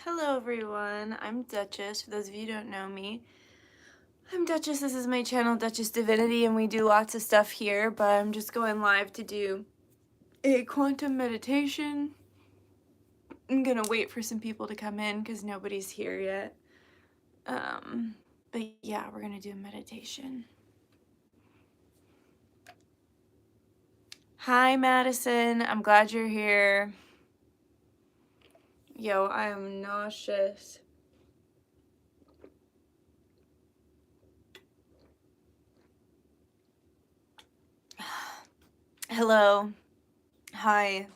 Hello everyone, I'm Dutchess. For those of you who don't know me, I'm Dutchess. This is my channel, Dutchess Divinity, and we do lots of stuff here, but I'm just going live to do a quantum meditation. I'm gonna wait for some people to come in because nobody's here yet. But yeah, we're gonna do a meditation. Hi Madison, I'm glad you're here. Yo, I am nauseous. Hello. Hi.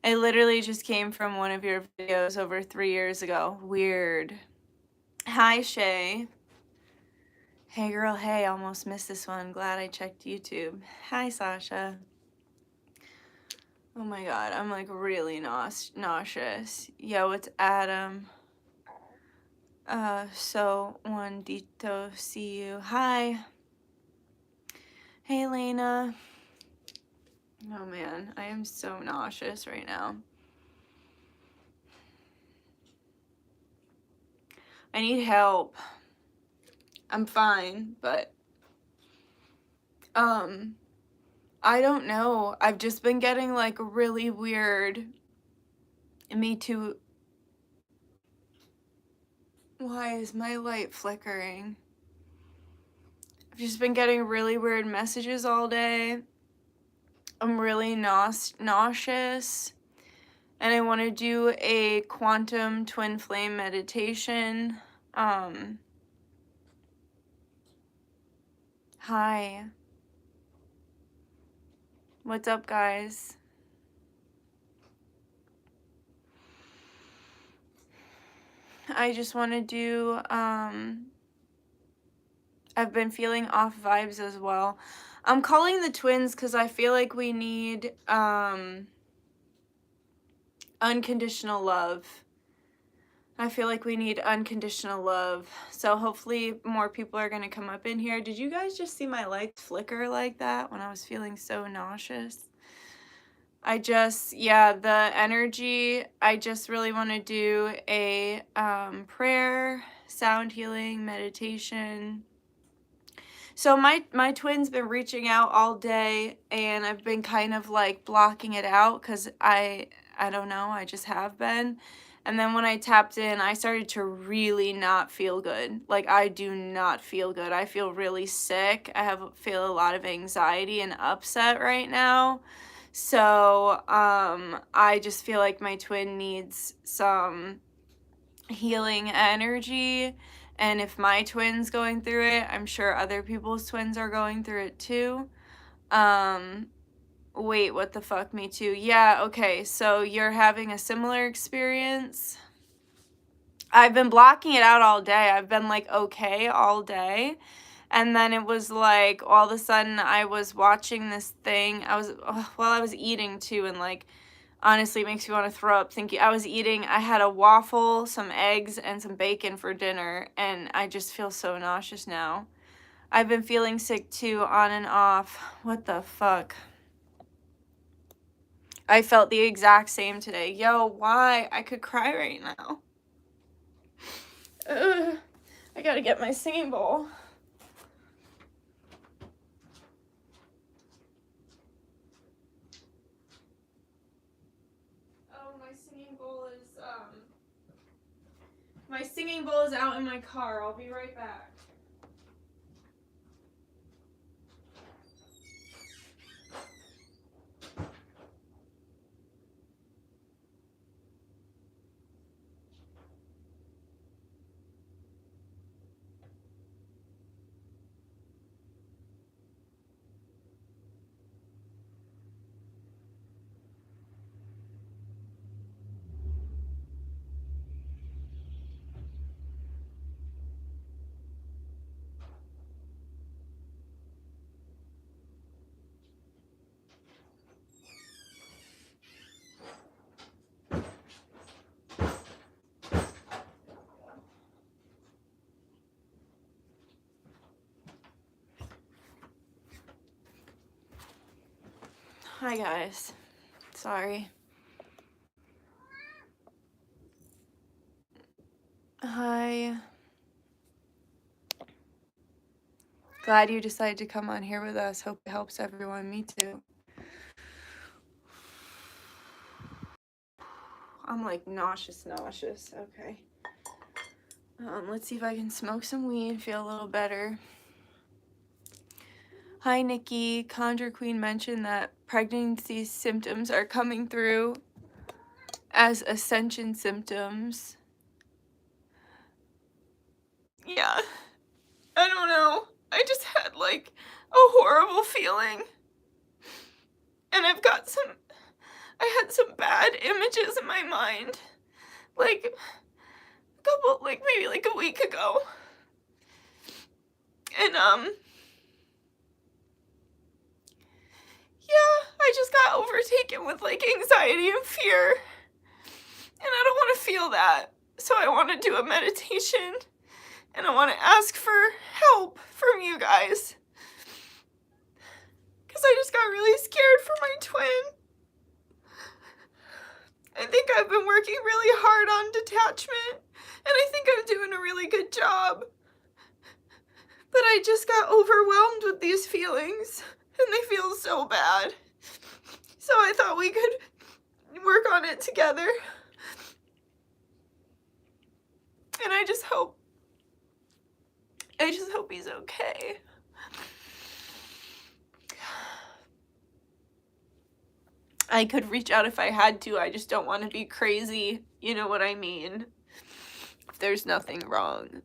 I literally just came from one of your videos over 3 years ago. Weird. Hi, Shay. Hey, girl, hey, almost missed this one. Glad I checked YouTube. Hi, Sasha. Oh my god, I'm like really nauseous. Yo, it's Adam. So, Juanito, see you. Hi. Hey, Lena. Oh man, I am so nauseous right now. I need help. I'm fine, but I don't know. I've just been getting like really weird. Me too. Why is my light flickering? I've just been getting really weird messages all day. I'm really nauseous. And I want to do a quantum twin flame meditation. Hi. What's up, guys? I just want to do, I've been feeling off vibes as well. I'm calling the twins because I feel like we need, unconditional love. I feel like we need unconditional love. So hopefully more people are going to come up in here. Did you guys just see my lights flicker like that when I was feeling so nauseous? The energy, I just really want to do a prayer, sound healing, meditation. So my twin's been reaching out all day, and I've been kind of like blocking it out because I don't know, I just have been. And then when I tapped in, I started to really not feel good. Like, I do not feel good. I feel really sick. Feel a lot of anxiety and upset right now. So, I just feel like my twin needs some healing energy. And if my twin's going through it, I'm sure other people's twins are going through it too. Wait, what the fuck, me too? Yeah, okay, so you're having a similar experience? I've been blocking it out all day. I've been like okay all day. And then it was like all of a sudden I was watching this thing. I was eating too, and like honestly it makes me want to throw up thinking I had a waffle, some eggs, and some bacon for dinner, and I just feel so nauseous now. I've been feeling sick too, on and off. What the fuck? I felt the exact same today. Yo, why? I could cry right now. Ugh. I gotta get my singing bowl. Oh, my singing bowl is out in my car. I'll be right back. Hi guys. Sorry. Hi. Glad you decided to come on here with us. Hope it helps everyone. Me too. I'm like nauseous. Okay. Let's see if I can smoke some weed, feel a little better. Hi, Nikki. Conjure Queen mentioned that pregnancy symptoms are coming through as ascension symptoms. Yeah. I don't know. I just had like a horrible feeling. And I had some bad images in my mind. Like maybe like a week ago. And yeah, I just got overtaken with like anxiety and fear. And I don't want to feel that. So I want to do a meditation. And I want to ask for help from you guys. Because I just got really scared for my twin. I think I've been working really hard on detachment. And I think I'm doing a really good job. But I just got overwhelmed with these feelings. And they feel so bad. So I thought we could work on it together. And I just hope he's okay. I could reach out if I had to. I just don't want to be crazy. You know what I mean? If there's nothing wrong.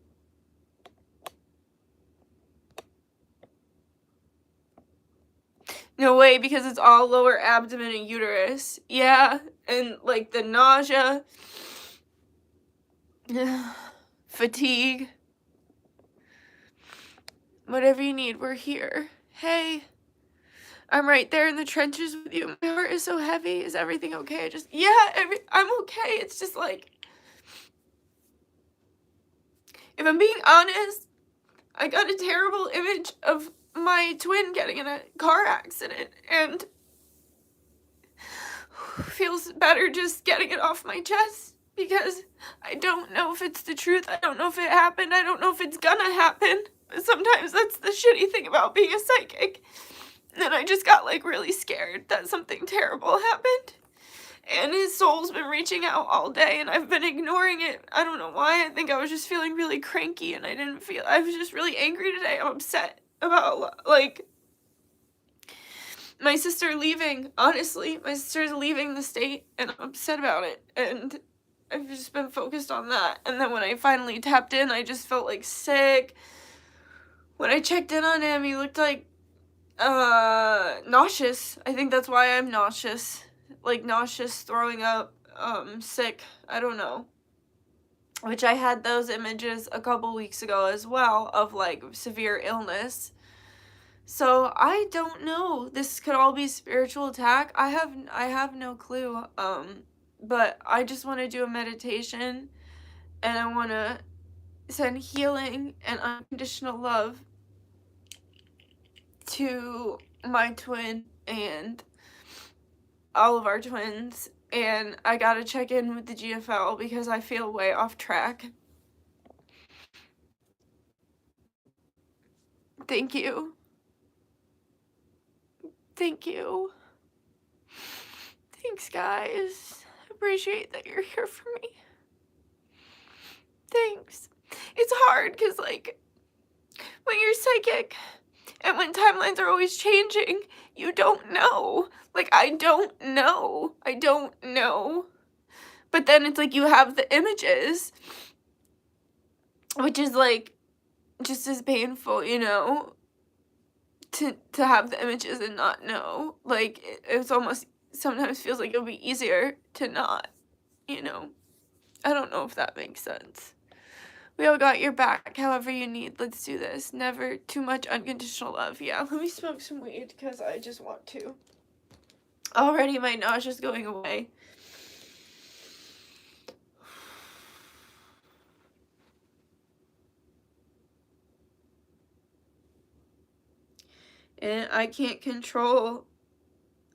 No way, because it's all lower abdomen and uterus. Yeah, and like the nausea, fatigue. Whatever you need, we're here. Hey, I'm right there in the trenches with you. My heart is so heavy. Is everything okay? I'm okay. It's just like, if I'm being honest, I got a terrible image of my twin getting in a car accident, and feels better just getting it off my chest, because I don't know if it's the truth. I don't know if it happened. I don't know if it's gonna happen. But sometimes that's the shitty thing about being a psychic. And I just got like really scared that something terrible happened. And his soul's been reaching out all day, and I've been ignoring it. I don't know why. I think I was just feeling really cranky, and I was just really angry today. I'm upset about, like, my sister leaving. Honestly, my sister's leaving the state, and I'm upset about it. And I've just been focused on that. And then when I finally tapped in, I just felt like sick. When I checked in on him, he looked like nauseous. I think that's why I'm nauseous. Like nauseous, throwing up, sick. I don't know. Which I had those images a couple weeks ago as well of like severe illness. So I don't know. This could all be spiritual attack. I have no clue. But I just want to do a meditation, and I want to send healing and unconditional love to my twin and all of our twins. And I gotta check in with the GFL because I feel way off track. Thank you. Thank you. Thanks, guys. Appreciate that you're here for me. Thanks. It's hard because, like, when you're psychic and when timelines are always changing, you don't know. Like, I don't know. But then it's like you have the images, which is, like, just as painful, you know, to have the images and not know. Like, it's almost sometimes feels like it would be easier to not, you know. I don't know if that makes sense. We all got your back, however you need. Let's do this. Never too much unconditional love. Yeah, let me smoke some weed because I just want to. Already my nausea's going away. And I can't control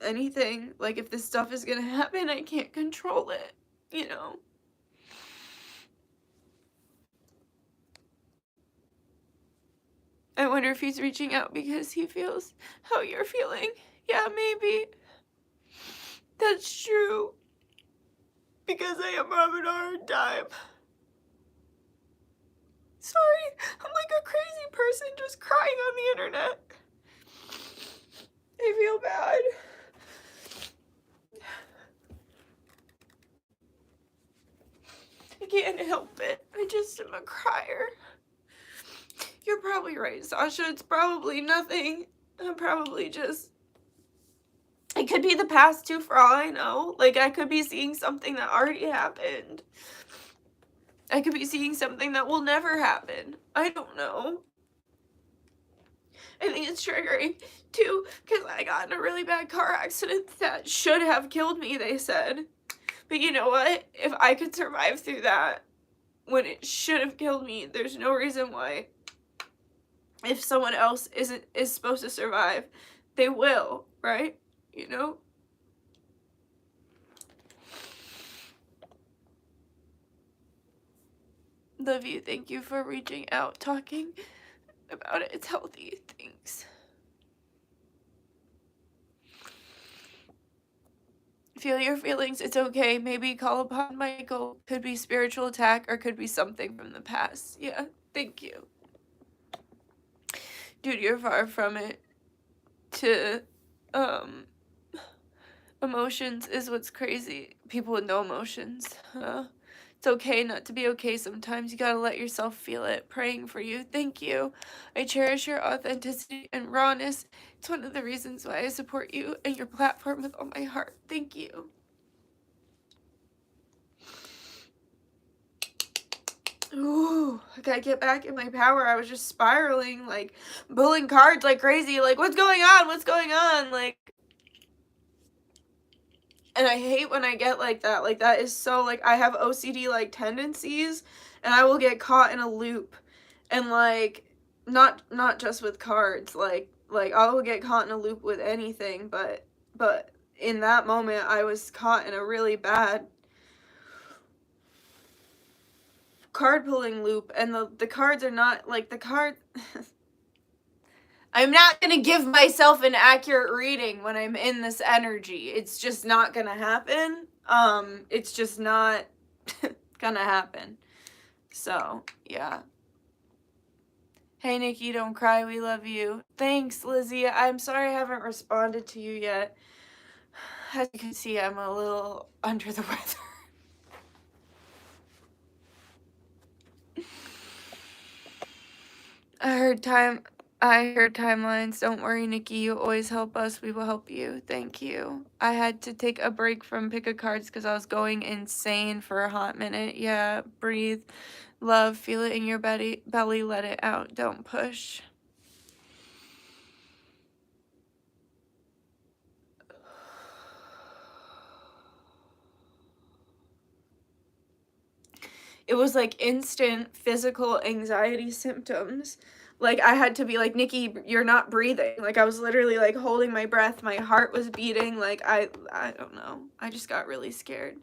anything. Like, if this stuff is gonna happen, I can't control it, you know. I wonder if he's reaching out because he feels how you're feeling. Yeah, maybe. That's true. Because I am having a hard time. Sorry, I'm like a crazy person just crying on the internet. I feel bad. I can't help it. I just am a crier. You're probably right, Sasha. It's probably nothing. I'm probably just... It could be the past too, for all I know. Like, I could be seeing something that already happened. I could be seeing something that will never happen. I don't know. I think it's triggering, too, because I got in a really bad car accident that should have killed me, they said. But you know what? If I could survive through that when it should have killed me, there's no reason why. If someone else is supposed to survive, they will, right? You know? Love you. Thank you for reaching out, talking about it. It's healthy. Thanks. Feel your feelings. It's okay. Maybe call upon Michael. Could be spiritual attack or could be something from the past. Yeah. Thank you. Dude, you're far from it. To, emotions is what's crazy. People with no emotions. It's okay not to be okay sometimes. You gotta let yourself feel it. Praying for you. Thank you. I cherish your authenticity and rawness. It's one of the reasons why I support you and your platform with all my heart. Thank you. Ooh, I gotta get back in my power. I was just spiraling, like, pulling cards like crazy. Like, what's going on? What's going on? Like, and I hate when I get like that. Like, that is so, like, I have OCD, like, tendencies, and I will get caught in a loop. And, like, not just with cards. Like, I will get caught in a loop with anything, but in that moment, I was caught in a really bad card pulling loop, and the cards are not, like, the card... I'm not gonna give myself an accurate reading when I'm in this energy. It's just not gonna happen. It's just not gonna happen. So, yeah. Hey, Nikki, don't cry. We love you. Thanks, Lizzie. I'm sorry I haven't responded to you yet. As you can see, I'm a little under the weather. I heard timelines. Don't worry, Nikki. You always help us. We will help you. Thank you. I had to take a break from pick a cards because I was going insane for a hot minute. Yeah, breathe. Love. Feel it in your belly. Let it out. Don't push. It was like instant physical anxiety symptoms. Like, I had to be like, Nikki, you're not breathing. Like, I was literally like holding my breath. My heart was beating. Like, I don't know. I just got really scared.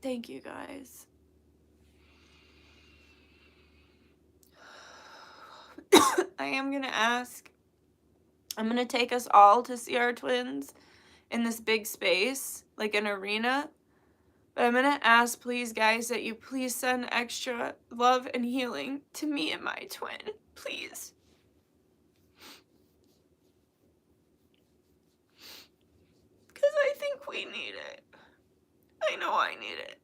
Thank you, guys. I am going to ask, I'm going to take us all to see our twins in this big space, like an arena. But I'm going to ask, please, guys, that you please send extra love and healing to me and my twin. Please. Because I think we need it. I know I need it.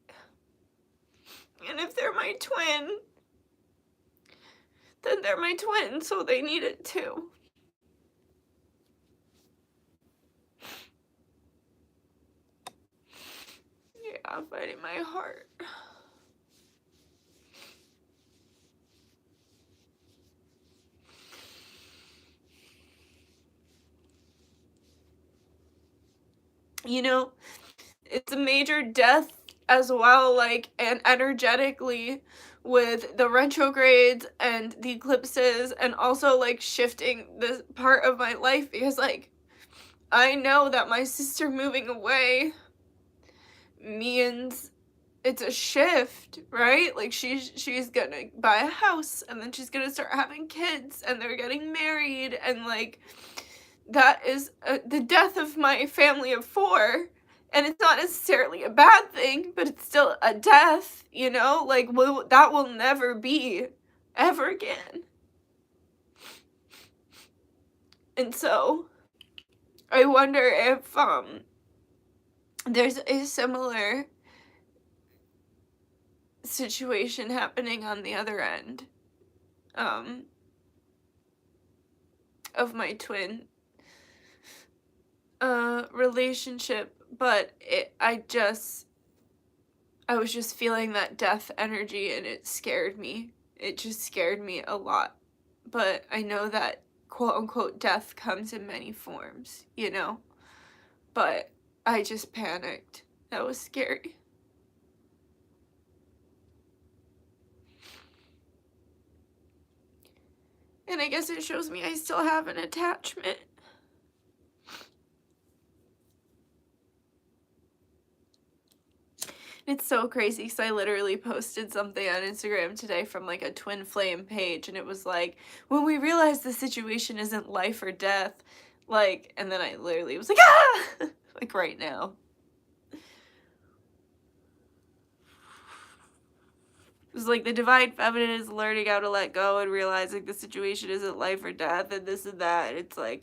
And if they're my twin, then they're my twin, so they need it too. Yeah, fighting my heart. you know, it's a major death as well, like, and energetically with the retrogrades and the eclipses, and also like shifting this part of my life, because like I know that my sister moving away means it's a shift, right? Like she's gonna buy a house, and then she's gonna start having kids, and they're getting married, and like that is the death of my family of 4. And it's not necessarily a bad thing, but it's still a death, you know? Like, that will never be ever again. And so I wonder if there's a similar situation happening on the other end of my twin relationship, but I was just feeling that death energy, and it scared me. It just scared me a lot. But I know that quote unquote death comes in many forms, you know? But I just panicked. That was scary. And I guess it shows me I still have an attachment. It's so crazy, because I literally posted something on Instagram today from like a twin flame page, and it was like, when we realize the situation isn't life or death, like, and then I literally was like, ah! Like right now. It was like the divine feminine is learning how to let go and realizing the situation isn't life or death and this and that. And it's like,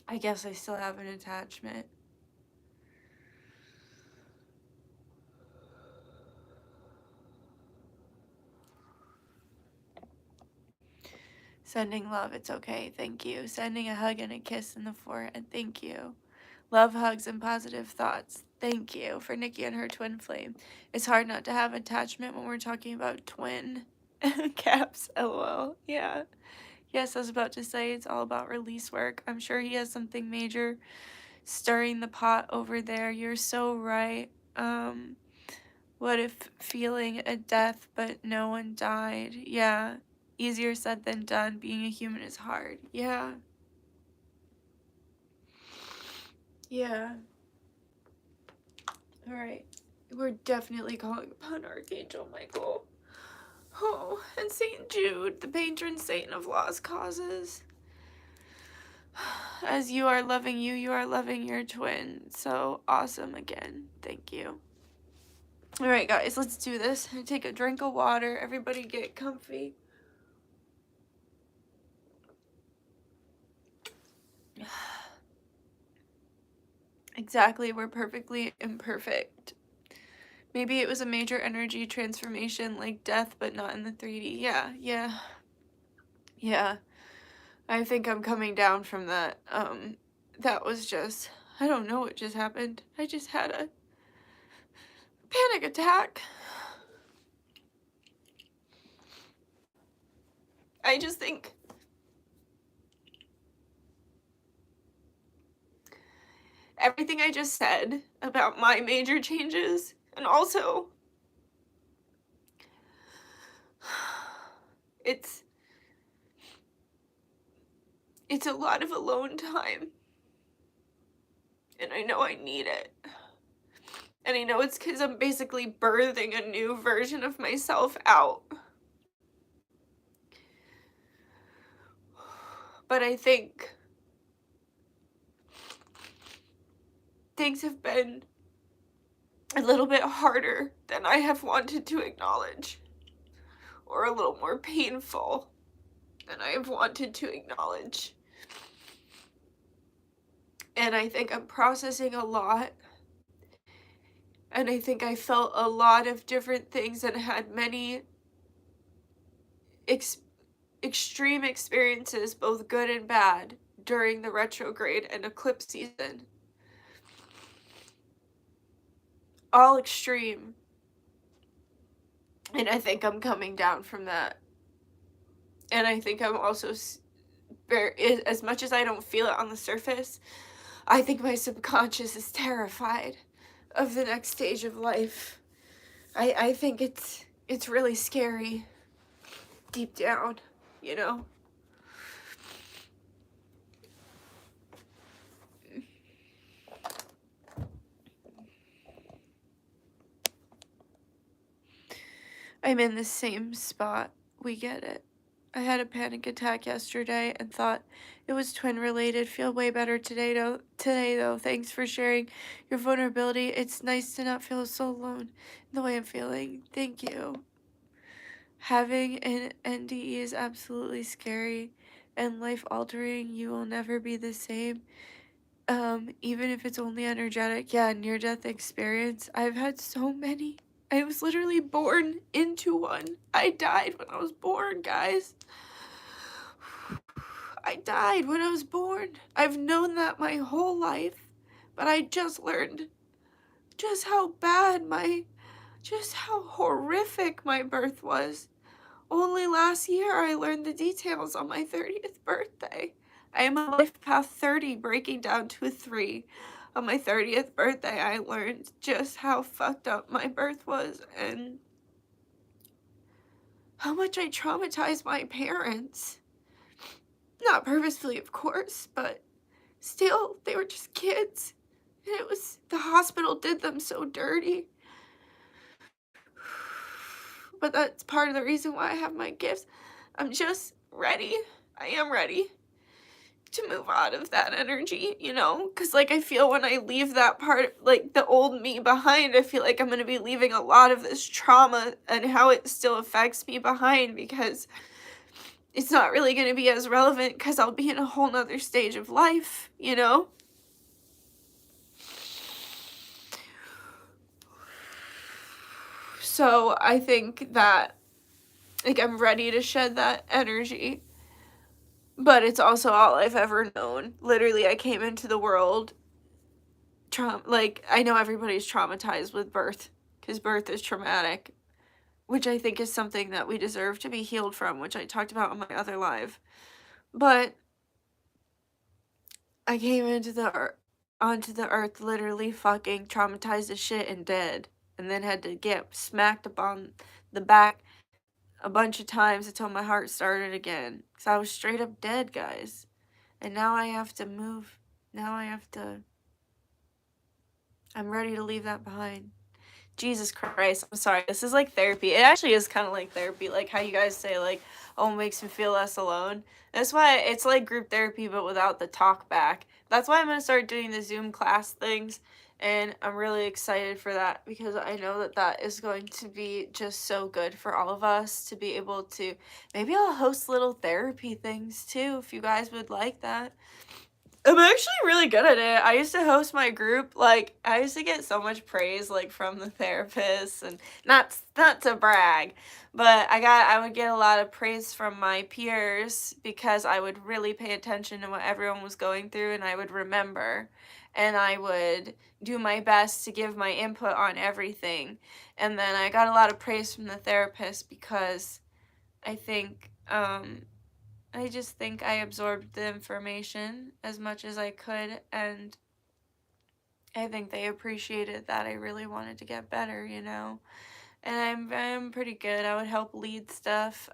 I guess I still have an attachment. Sending love, it's okay, thank you. Sending a hug and a kiss in the forehead, thank you. Love, hugs, and positive thoughts, thank you. For Nikki and her twin flame. It's hard not to have attachment when we're talking about twin. Caps, lol, yeah. Yes, I was about to say it's all about release work. I'm sure he has something major stirring the pot over there. You're so right. What if feeling a death but no one died? Yeah. Easier said than done. Being a human is hard. Yeah. Yeah. Alright. We're definitely calling upon Archangel Michael. Oh, and Saint Jude, the patron saint of lost causes. As you are loving you, you are loving your twin. So awesome again. Thank you. Alright, guys, let's do this. Take a drink of water. Everybody get comfy. Exactly, we're perfectly imperfect. Maybe it was a major energy transformation like death, but not in the 3D. Yeah. I think I'm coming down from that. That was just, I don't know what just happened. I just had a panic attack. I just think everything I just said about my major changes, and also it's a lot of alone time, and I know I need it. And I know it's because I'm basically birthing a new version of myself out. But I think things have been a little bit harder than I have wanted to acknowledge, or a little more painful than I have wanted to acknowledge. And I think I'm processing a lot, and I think I felt a lot of different things and had many extreme experiences, both good and bad, during the retrograde and eclipse season. All extreme. And I think I'm coming down from that. And I think I'm also, as much as I don't feel it on the surface, I think my subconscious is terrified of the next stage of life. I think it's really scary deep down, you know? I'm in the same spot. We get it. I had a panic attack yesterday and thought it was twin related. Feel way better today though. Thanks for sharing your vulnerability. It's nice to not feel so alone in the way I'm feeling. Thank you. Having an NDE is absolutely scary and life altering. You will never be the same. Even if it's only energetic. Yeah, near death experience. I've had so many. I was literally born into one. I died when I was born, guys. I died when I was born. I've known that my whole life, but I just learned just how horrific my birth was. Only last year I learned the details on my 30th birthday. I am on life path 30, breaking down to a 3. On my 30th birthday, I learned just how fucked up my birth was and how much I traumatized my parents. Not purposefully, of course, but still, they were just kids. And the hospital did them so dirty. But that's part of the reason why I have my gifts. I'm just ready. I am ready to move out of that energy, you know? Because, like, I feel when I leave that part, like, the old me behind, I feel like I'm going to be leaving a lot of this trauma and how it still affects me behind, because it's not really going to be as relevant because I'll be in a whole nother stage of life, you know? So I think that, like, I'm ready to shed that energy, but it's also all I've ever known. Literally, I came into the world, like, I know everybody's traumatized with birth, because birth is traumatic, which I think is something that we deserve to be healed from, which I talked about on my other live. But I came onto the earth literally fucking traumatized as shit and dead, and then had to get smacked up on the back a bunch of times until my heart started again. Because I was straight up dead, guys. And now I have to move. I'm ready to leave that behind. Jesus Christ, I'm sorry. This is like therapy. It actually is kind of like therapy. Like how you guys say, like, oh, it makes me feel less alone. That's why it's like group therapy, but without the talk back. That's why I'm going to start doing the Zoom class things. And I'm really excited for that, because I know that that is going to be just so good for all of us to be able to. Maybe I'll host little therapy things too, if you guys would like that. I'm actually really good at it. I used to host my group. Like, I used to get so much praise, like, from the therapists, and not to brag, but I would get a lot of praise from my peers because I would really pay attention to what everyone was going through, and I would remember, and I would do my best to give my input on everything. And then I got a lot of praise from the therapist because I think, I just think I absorbed the information as much as I could, and I think they appreciated that I really wanted to get better, you know? And I'm pretty good. I would help lead stuff,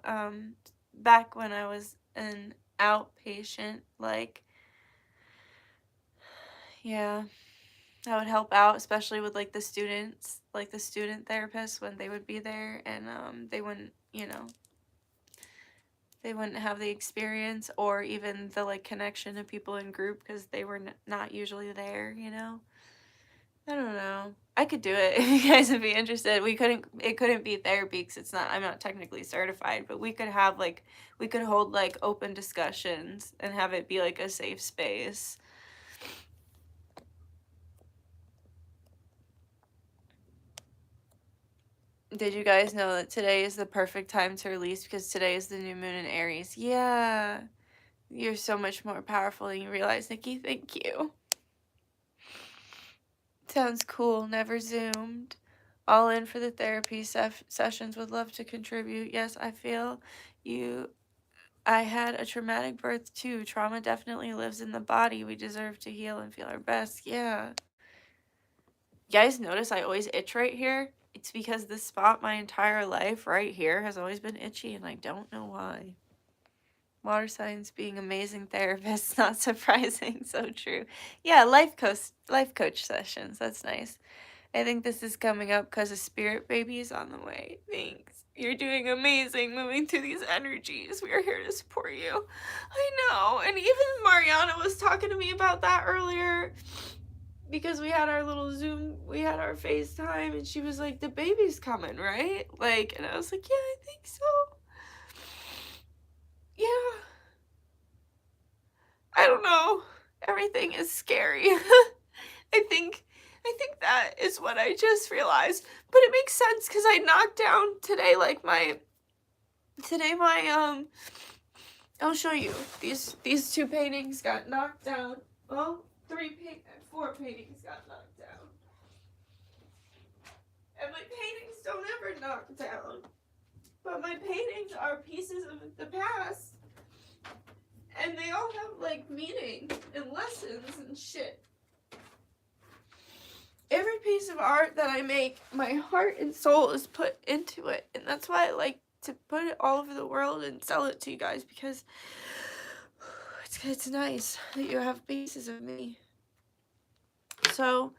back when I was an outpatient, like, yeah, I would help out, especially with, like, the students, like, the student therapists when they would be there, and, they wouldn't, you know, they wouldn't have the experience or even the, like, connection to people in group because they were not usually there, you know? I don't know. I could do it if you guys would be interested. It couldn't be therapy because I'm not technically certified, but we could hold, like, open discussions and have it be, like, a safe space. Did you guys know that today is the perfect time to release because today is the new moon in Aries? Yeah. You're so much more powerful than you realize, Nikki. Thank you. Sounds cool. Never Zoomed. All in for the therapy sessions. Would love to contribute. Yes, I feel you. I had a traumatic birth too. Trauma definitely lives in the body. We deserve to heal and feel our best. Yeah. You guys notice I always itch right here? It's because this spot my entire life right here has always been itchy and I don't know why. Water signs being amazing therapists, not surprising, so true. Yeah, life coach sessions, that's nice. I think this is coming up because a spirit baby is on the way. Thanks. You're doing amazing moving through these energies. We are here to support you. I know. And even Mariana was talking to me about that earlier because we had our little Zoom, we had our FaceTime, and she was like, the baby's coming, right? Like, and I was like, yeah, I think so. Yeah. I don't know. Everything is scary. I think that is what I just realized. But it makes sense because I knocked down today, like I'll show you. These two paintings got knocked down. Well, 4 paintings got knocked down. And my paintings don't ever knock down. But my paintings are pieces of the past. And they all have, like, meaning and lessons and shit. Every piece of art that I make, my heart and soul is put into it. And that's why I like to put it all over the world and sell it to you guys, because it's nice that you have pieces of me. So,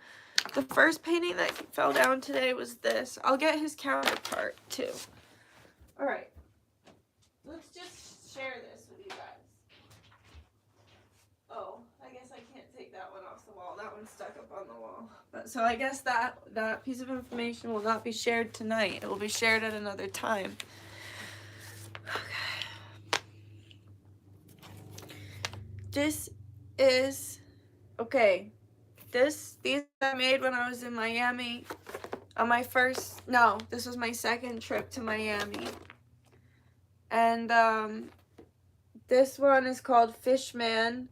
the first painting that fell down today was this. I'll get his counterpart, too. Alright. Let's just share this with you guys. Oh, I guess I can't take that one off the wall. That one's stuck up on the wall. But so I guess that piece of information will not be shared tonight. It will be shared at another time. Okay. This is okay. These I made when I was in Miami on my this was my second trip to Miami. And this one is called Fishman.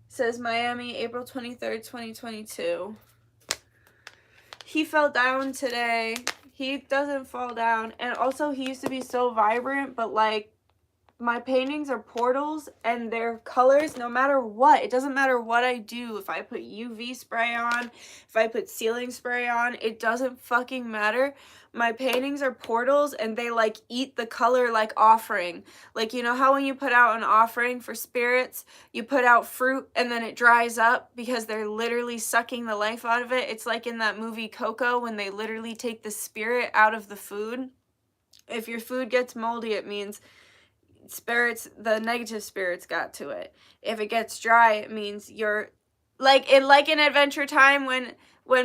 Says Miami, April 23rd, 2022. He fell down today. He doesn't fall down. And also, he used to be so vibrant, but, like, my paintings are portals, and their colors, no matter what, it doesn't matter what I do. If I put UV spray on, if I put ceiling spray on, it doesn't fucking matter. My paintings are portals, and they, like, eat the color like offering. Like, you know how when you put out an offering for spirits, you put out fruit, and then it dries up because they're literally sucking the life out of it? It's like in that movie Coco when they literally take the spirit out of the food. If your food gets moldy, it means the negative spirits got to it. If it gets dry, it means you're like in Adventure Time when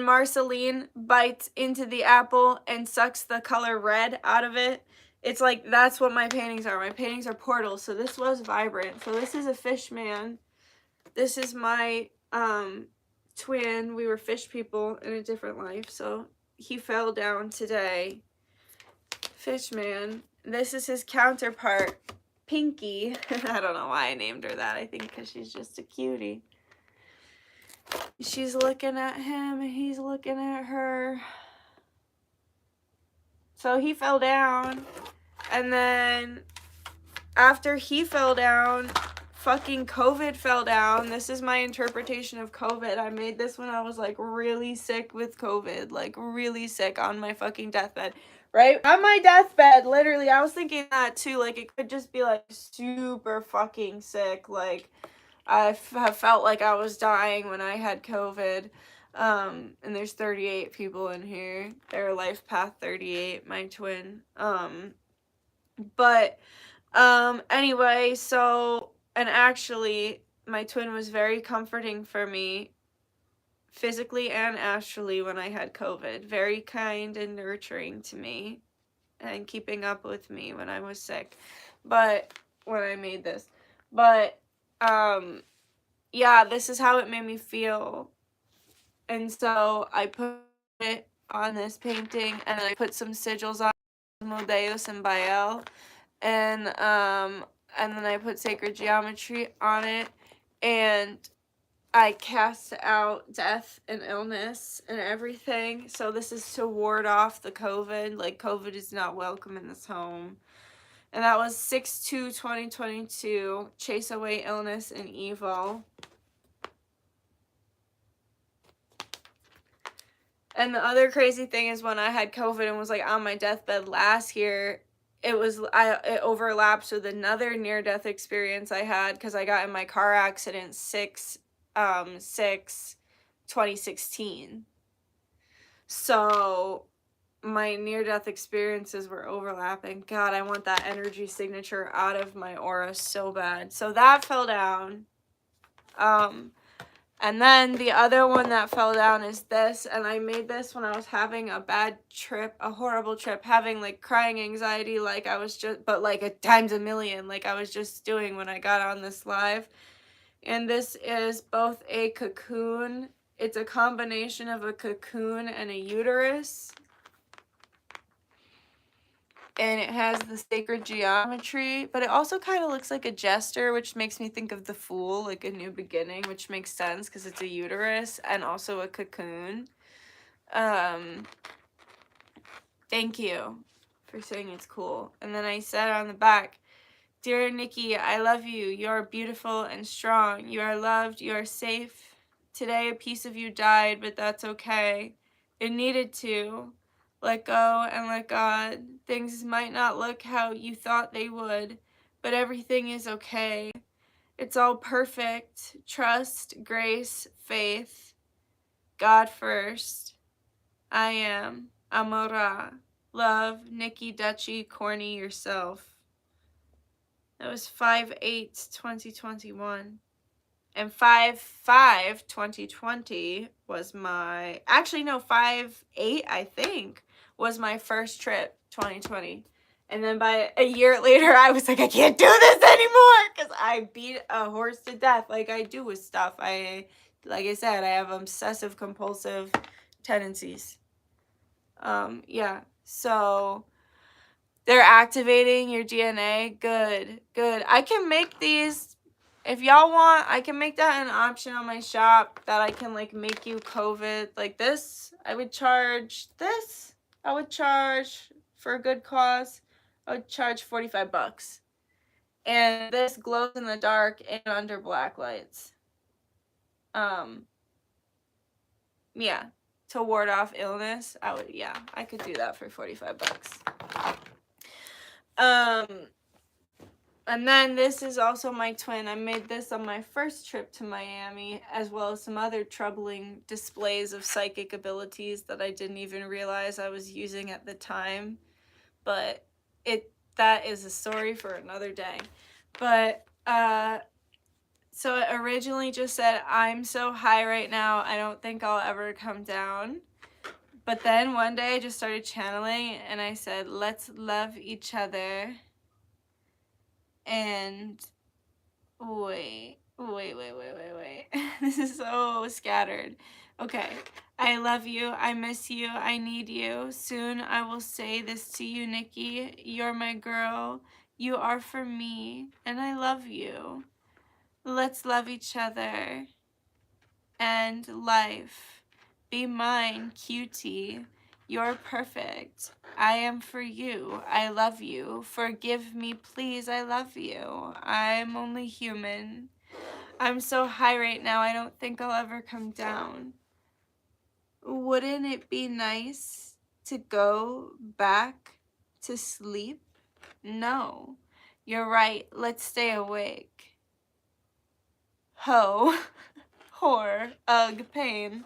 Marceline bites into the apple and sucks the color red out of it. It's like that's what my paintings are. My paintings are portals. So this was vibrant. So this is a fish man. This is my twin. We were fish people in a different life. So he fell down today. Fish man. This is his counterpart, Pinky. I don't know why I named her that. I think because she's just a cutie. She's looking at him and he's looking at her. So he fell down. And then after he fell down, fucking COVID fell down. This is my interpretation of COVID. I made this when I was like really sick with COVID. Like really sick on my fucking deathbed. Right? On my deathbed, literally, I was thinking that too. Like, it could just be, like, super fucking sick. Like, I have felt like I was dying when I had COVID. And there's 38 people in here. They're Life Path 38, my twin. Anyway, so, and actually, my twin was very comforting for me, physically and astrally, when I had COVID. Very kind and nurturing to me and keeping up with me when I was sick. But when I made this. But yeah, this is how it made me feel. And so I put it on this painting and then I put some sigils on Modeus and Bael. And then I put sacred geometry on it. And I cast out death and illness and everything. So this is to ward off the COVID. Like, COVID is not welcome in this home. And that was 6/2/2022. Chase away illness and evil. And the other crazy thing is when I had COVID and was like on my deathbed last year, it overlaps with another near-death experience I had because I got in my car accident 6/2016. So my near-death experiences were overlapping. God, I want that energy signature out of my aura so bad. So that fell down. And then the other one that fell down is this, and I made this when I was having a bad trip, a horrible trip, having like crying anxiety like I was just, but like a times a million, like I was just doing when I got on this live. And this is both a cocoon, it's a combination of a cocoon and a uterus. And it has the sacred geometry, but it also kind of looks like a jester, which makes me think of the Fool, like a new beginning, which makes sense because it's a uterus and also a cocoon. Thank you for saying it's cool. And then I said on the back, "Dear Nikki, I love you. You are beautiful and strong. You are loved. You are safe. Today a piece of you died, but that's okay. It needed to. Let go and let God. Things might not look how you thought they would, but everything is okay. It's all perfect. Trust, grace, faith. God first. I am. Amora. Love, Nikki Dutchy, corny yourself." That was 5/8/2021. And 5/5/2020 was my, actually no, 5/8 I think was my first trip, 2020. And then by a year later, I was like, I can't do this anymore because I beat a horse to death like I do with stuff. Like I said, I have obsessive compulsive tendencies. Yeah, so they're activating your DNA. Good, good. I can make these. If y'all want, I can make that an option on my shop that I can like make you COVID like this. I would charge this. I would charge for a good cause. I would charge $45. And this glows in the dark and under black lights. Yeah, to ward off illness. I could do that for $45. And then this is also my twin. I made this on my first trip to Miami, as well as some other troubling displays of psychic abilities that I didn't even realize I was using at the time. But that is a story for another day. But so it originally just said, "I'm so high right now, I don't think I'll ever come down." But then one day I just started channeling and I said, "Let's love each other." And wait. This is so scattered. Okay. "I love you. I miss you. I need you. Soon I will say this to you, Nikki. You're my girl. You are for me. And I love you. Let's love each other. And life. Be mine, cutie. You're perfect. I am for you. I love you. Forgive me, please. I love you. I'm only human. I'm so high right now, I don't think I'll ever come down. Wouldn't it be nice to go back to sleep? No. You're right. Let's stay awake. Ho. Whore. Ugh. Pain.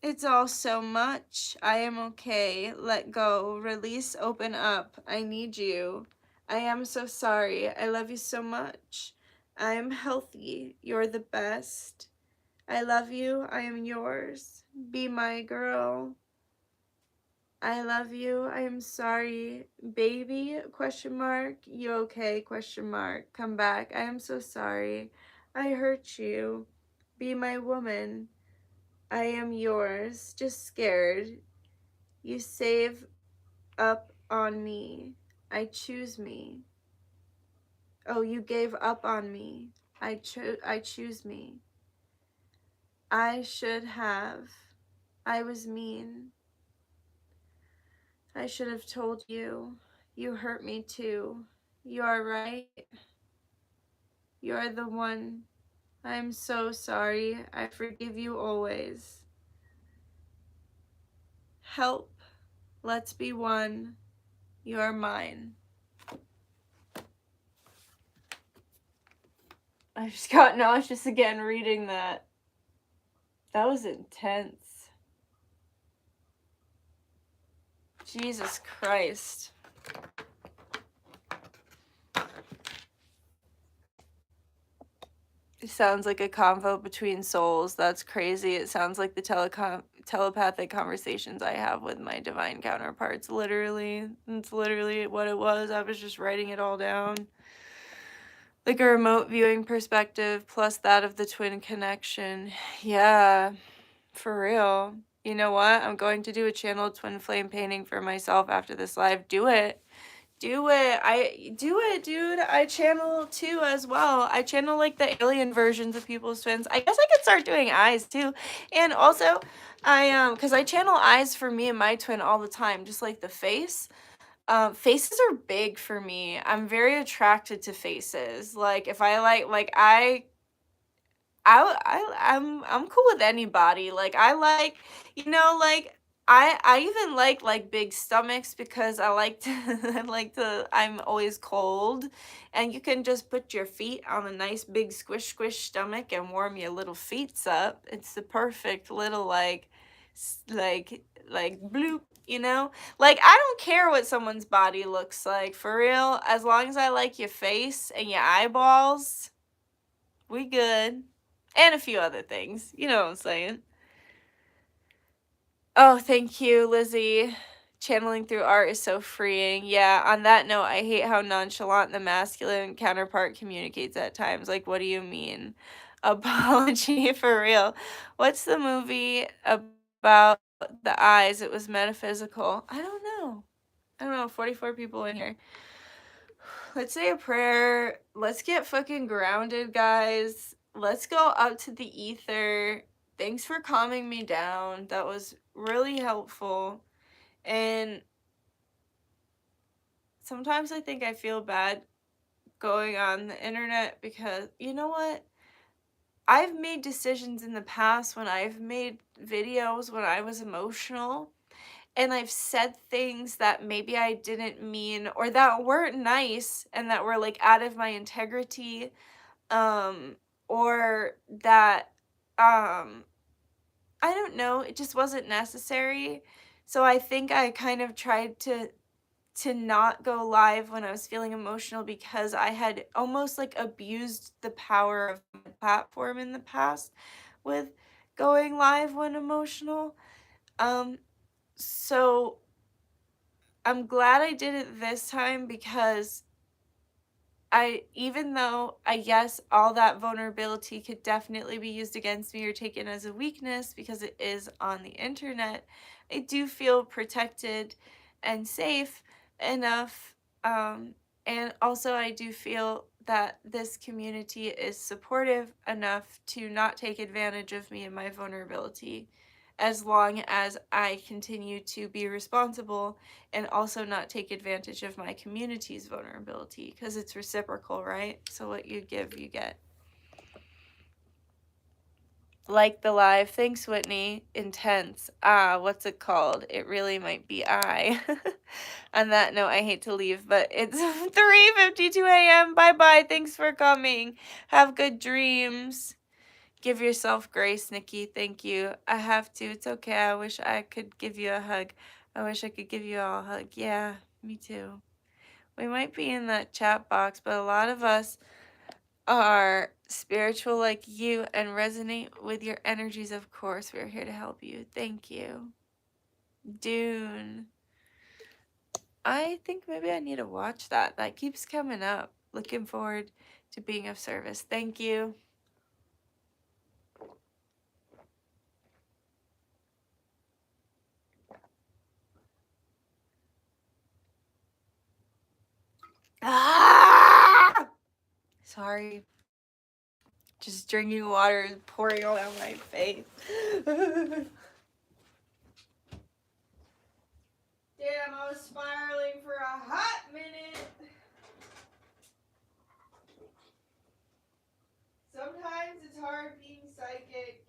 It's all so much. I am okay. Let go. Release. Open up. I need you. I am so sorry. I love you so much. I am healthy. You're the best. I love you. I am yours. Be my girl. I love you. I am sorry. Baby? Question mark. You okay? Question mark. Come back. I am so sorry. I hurt you. Be my woman. I am yours. Just scared. You save up on me. I choose me. Oh, you gave up on me. I choose me. I should have. I was mean. I should have told you. You hurt me too. You are right. You are the one. I am so sorry. I forgive you always. Help. Let's be one. You are mine. I just got nauseous again reading that. That was intense. Jesus Christ. It sounds like a convo between souls. That's crazy. It sounds like the telepathic conversations I have with my divine counterparts. Literally. It's literally what it was. I was just writing it all down. Like a remote viewing perspective plus that of the twin connection. Yeah, for real. You know what? I'm going to do a channeled twin flame painting for myself after this live. Do it. Do it. Do it, dude. I channel too as well. I channel like the alien versions of people's twins. I guess I could start doing eyes too. And also, cause I channel eyes for me and my twin all the time, just like the face. Faces are big for me. I'm very attracted to faces. Like if I I'm cool with anybody. Like I like, you know, like I even like big stomachs because I like to I'm always cold and you can just put your feet on a nice big squish stomach and warm your little feets up. It's the perfect little like bloop, you know? Like I don't care what someone's body looks like for real, as long as I like your face and your eyeballs, we good. And a few other things. You know what I'm saying? Oh, thank you, Lizzie. Channeling through art is so freeing. Yeah, on that note, I hate how nonchalant the masculine counterpart communicates at times. Like, what do you mean? Apology for real. What's the movie about the eyes? It was metaphysical. I don't know. 44 people in here. Let's say a prayer. Let's get fucking grounded, guys. Let's go up to the ether. Thanks for calming me down. That was really helpful. And sometimes I think I feel bad going on the internet because, you know what? I've made decisions in the past when I've made videos when I was emotional. And I've said things that maybe I didn't mean or that weren't nice and that were like out of my integrity. Or that, I don't know, it just wasn't necessary. So I think I kind of tried to not go live when I was feeling emotional because I had almost like abused the power of my platform in the past with going live when emotional. So I'm glad I did it this time because even though yes, all that vulnerability could definitely be used against me or taken as a weakness because it is on the internet, I do feel protected and safe enough. And also I do feel that this community is supportive enough to not take advantage of me and my vulnerability, as long as I continue to be responsible and also not take advantage of my community's vulnerability, because it's reciprocal, right? So what you give, you get. Like the live. Thanks, Whitney. Intense. What's it called? It really might be I. On that note, I hate to leave, but it's 3:52 a.m. Bye-bye. Thanks for coming. Have good dreams. Give yourself grace, Nikki. Thank you. I have to. It's okay. I wish I could give you a hug. I wish I could give you all a hug. Yeah, me too. We might be in that chat box, but a lot of us are spiritual like you and resonate with your energies. Of course, we're here to help you. Thank you. Dune. I think maybe I need to watch that. That keeps coming up. Looking forward to being of service. Thank you. Ah! Sorry. Just drinking water is pouring all down my face. Damn, I was spiraling for a hot minute. Sometimes it's hard being psychic.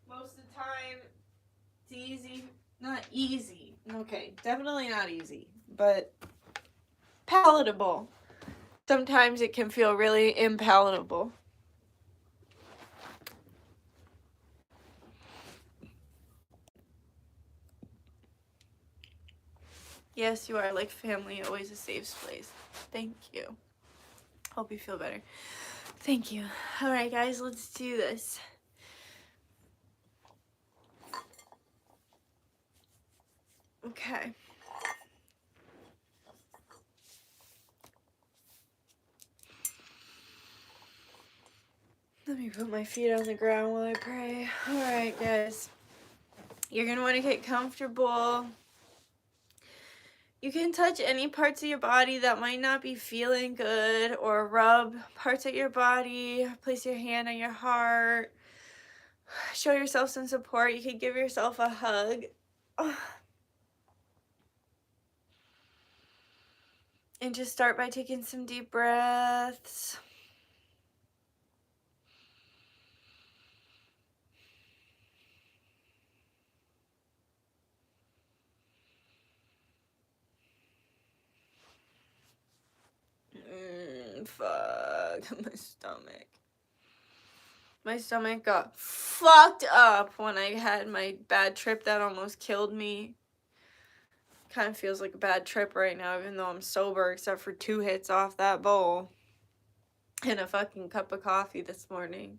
Most of the time, it's easy. Not easy. Okay, definitely not easy, but palatable. Sometimes it can feel really impalatable. Yes, you are like family, always a safe place. Thank you. Hope you feel better. Thank you. All right, guys, let's do this. Okay. Let me put my feet on the ground while I pray. All right, guys. You're going to want to get comfortable. You can touch any parts of your body that might not be feeling good, or rub parts of your body. Place your hand on your heart. Show yourself some support. You can give yourself a hug. And just start by taking some deep breaths. Fuck, my stomach. My stomach got fucked up when I had my bad trip that almost killed me. Kind of feels like a bad trip right now, even though I'm sober, except for 2 hits off that bowl. And a fucking cup of coffee this morning.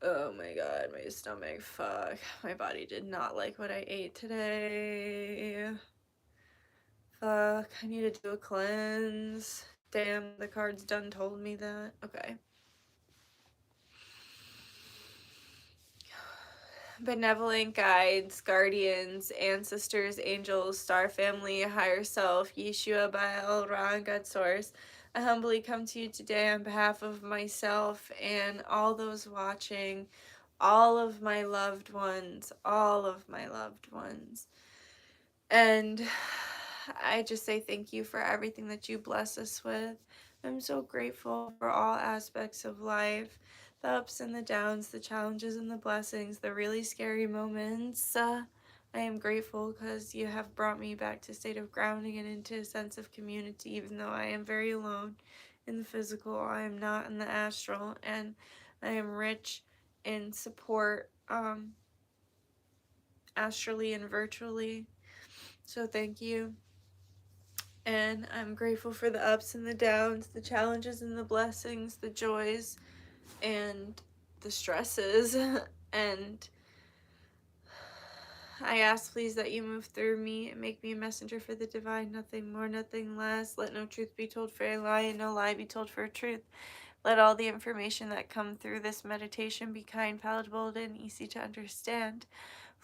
Oh my god, my stomach, fuck. My body did not like what I ate today. Fuck, I need to do a cleanse. Damn, the card's done told me that. Okay. Benevolent guides, guardians, ancestors, angels, star family, higher self, Yeshua, Baal, Ra, God Source, I humbly come to you today on behalf of myself and all those watching, all of my loved ones, And I just say thank you for everything that you bless us with. I'm so grateful for all aspects of life, the ups and the downs, the challenges and the blessings, the really scary moments. I am grateful because you have brought me back to a state of grounding and into a sense of community, even though I am very alone in the physical. I am not in the astral, and I am rich in support astrally and virtually. So thank you. And I'm grateful for the ups and the downs, the challenges and the blessings, the joys and the stresses. And I ask, please, that you move through me and make me a messenger for the divine, nothing more, nothing less. Let no truth be told for a lie, and no lie be told for a truth. Let all the information that come through this meditation be kind, palatable, and easy to understand.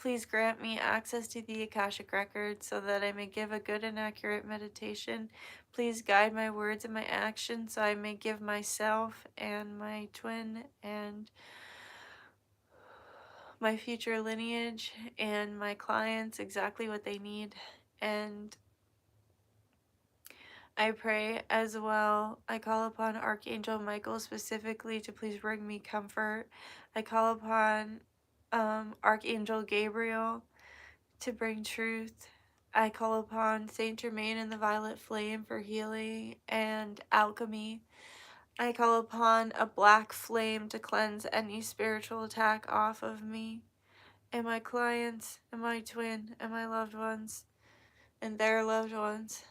Please grant me access to the Akashic Records so that I may give a good and accurate meditation. Please guide my words and my actions so I may give myself and my twin and my future lineage and my clients exactly what they need. And I pray as well. I call upon Archangel Michael specifically to please bring me comfort. I call upon Archangel Gabriel to bring truth. I call upon Saint Germain and the Violet Flame for healing and alchemy. I call upon a black flame to cleanse any spiritual attack off of me and my clients and my twin and my loved ones and their loved ones.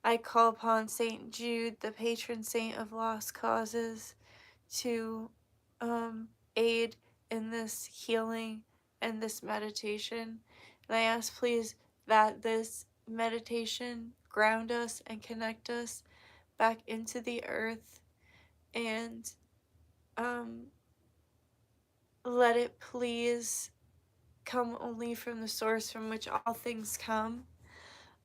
I call upon Saint Jude, the patron saint of lost causes, to aid in this healing and this meditation. And I ask, please, that this meditation ground us and connect us back into the earth, and let it please come only from the source from which all things come.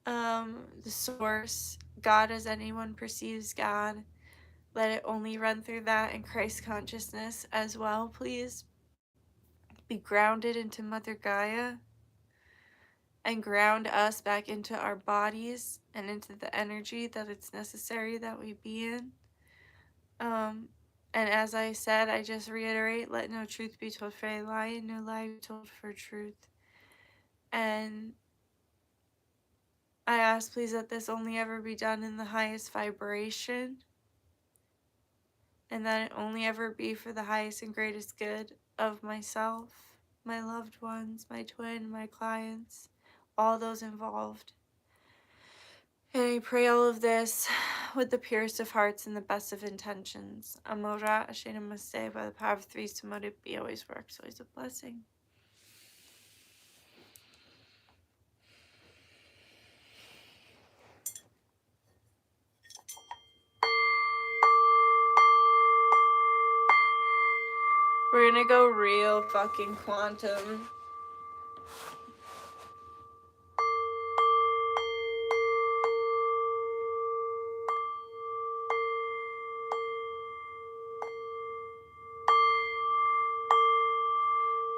The source, God as anyone perceives God. Let it only run through that and Christ consciousness as well, please. Be grounded into Mother Gaia. and ground us back into our bodies and into the energy that it's necessary that we be in. And as I said, I just reiterate, let no truth be told for a lie, and no lie be told for truth. And I ask, please, that this only ever be done in the highest vibration, and that it only ever be for the highest and greatest good of myself, my loved ones, my twin, my clients, all those involved. And I pray all of this with the purest of hearts and the best of intentions. Amora, Ashe Namaste, by the power of three, Samadhi, be always works, always a blessing. We're gonna go real fucking quantum.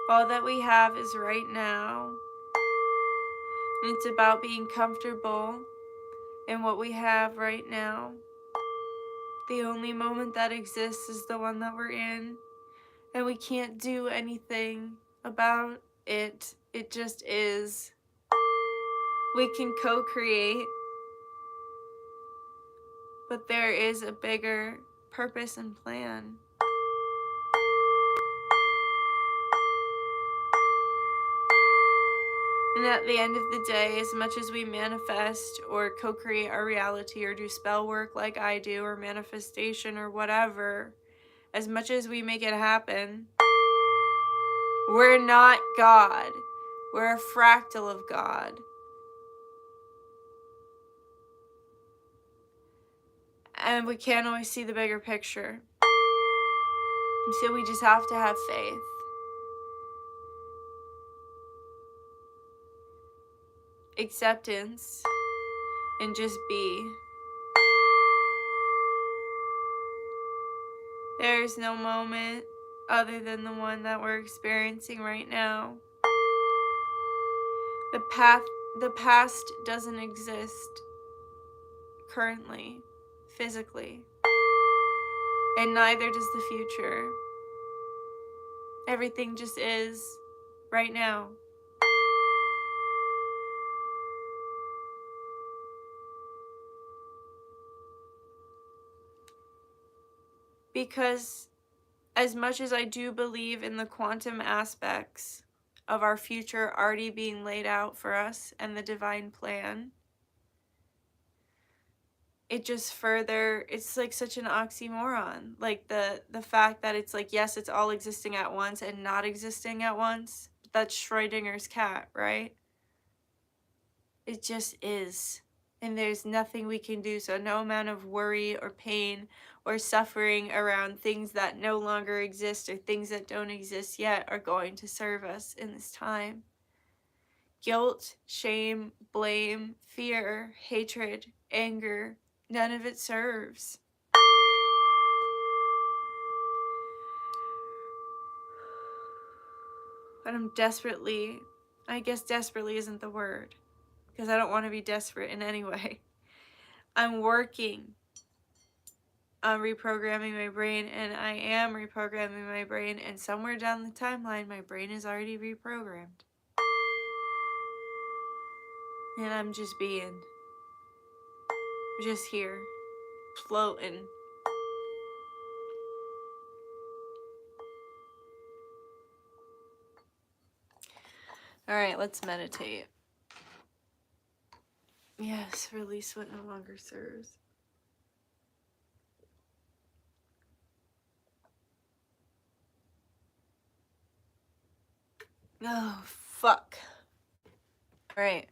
All that we have is right now. And it's about being comfortable in what we have right now. The only moment that exists is the one that we're in. And we can't do anything about it. It just is. We can co-create, but there is a bigger purpose and plan. And at the end of the day, as much as we manifest or co-create our reality or do spell work like I do or manifestation or whatever, as much as we make it happen, we're not God. We're a fractal of God. And we can't always see the bigger picture. So we just have to have faith. Acceptance. And just be. There's no moment other than the one that we're experiencing right now. The past doesn't exist currently, physically. And neither does the future. Everything just is right now. Because as much as I do believe in the quantum aspects of our future already being laid out for us and the divine plan, it just further, it's like such an oxymoron. Like the fact that it's like, yes, it's all existing at once and not existing at once. That's Schrodinger's cat, right? It just is. And there's nothing we can do. So no amount of worry or pain or suffering around things that no longer exist or things that don't exist yet are going to serve us in this time. Guilt, shame, blame, fear, hatred, anger, none of it serves. But I'm desperately, I guess desperately isn't the word, because I don't want to be desperate in any way. I'm working on reprogramming my brain, and I am reprogramming my brain, and somewhere down the timeline my brain is already reprogrammed. And I'm just being, just here, floating. Alright, let's meditate. Yes, release what no longer serves. Oh, fuck. Alright.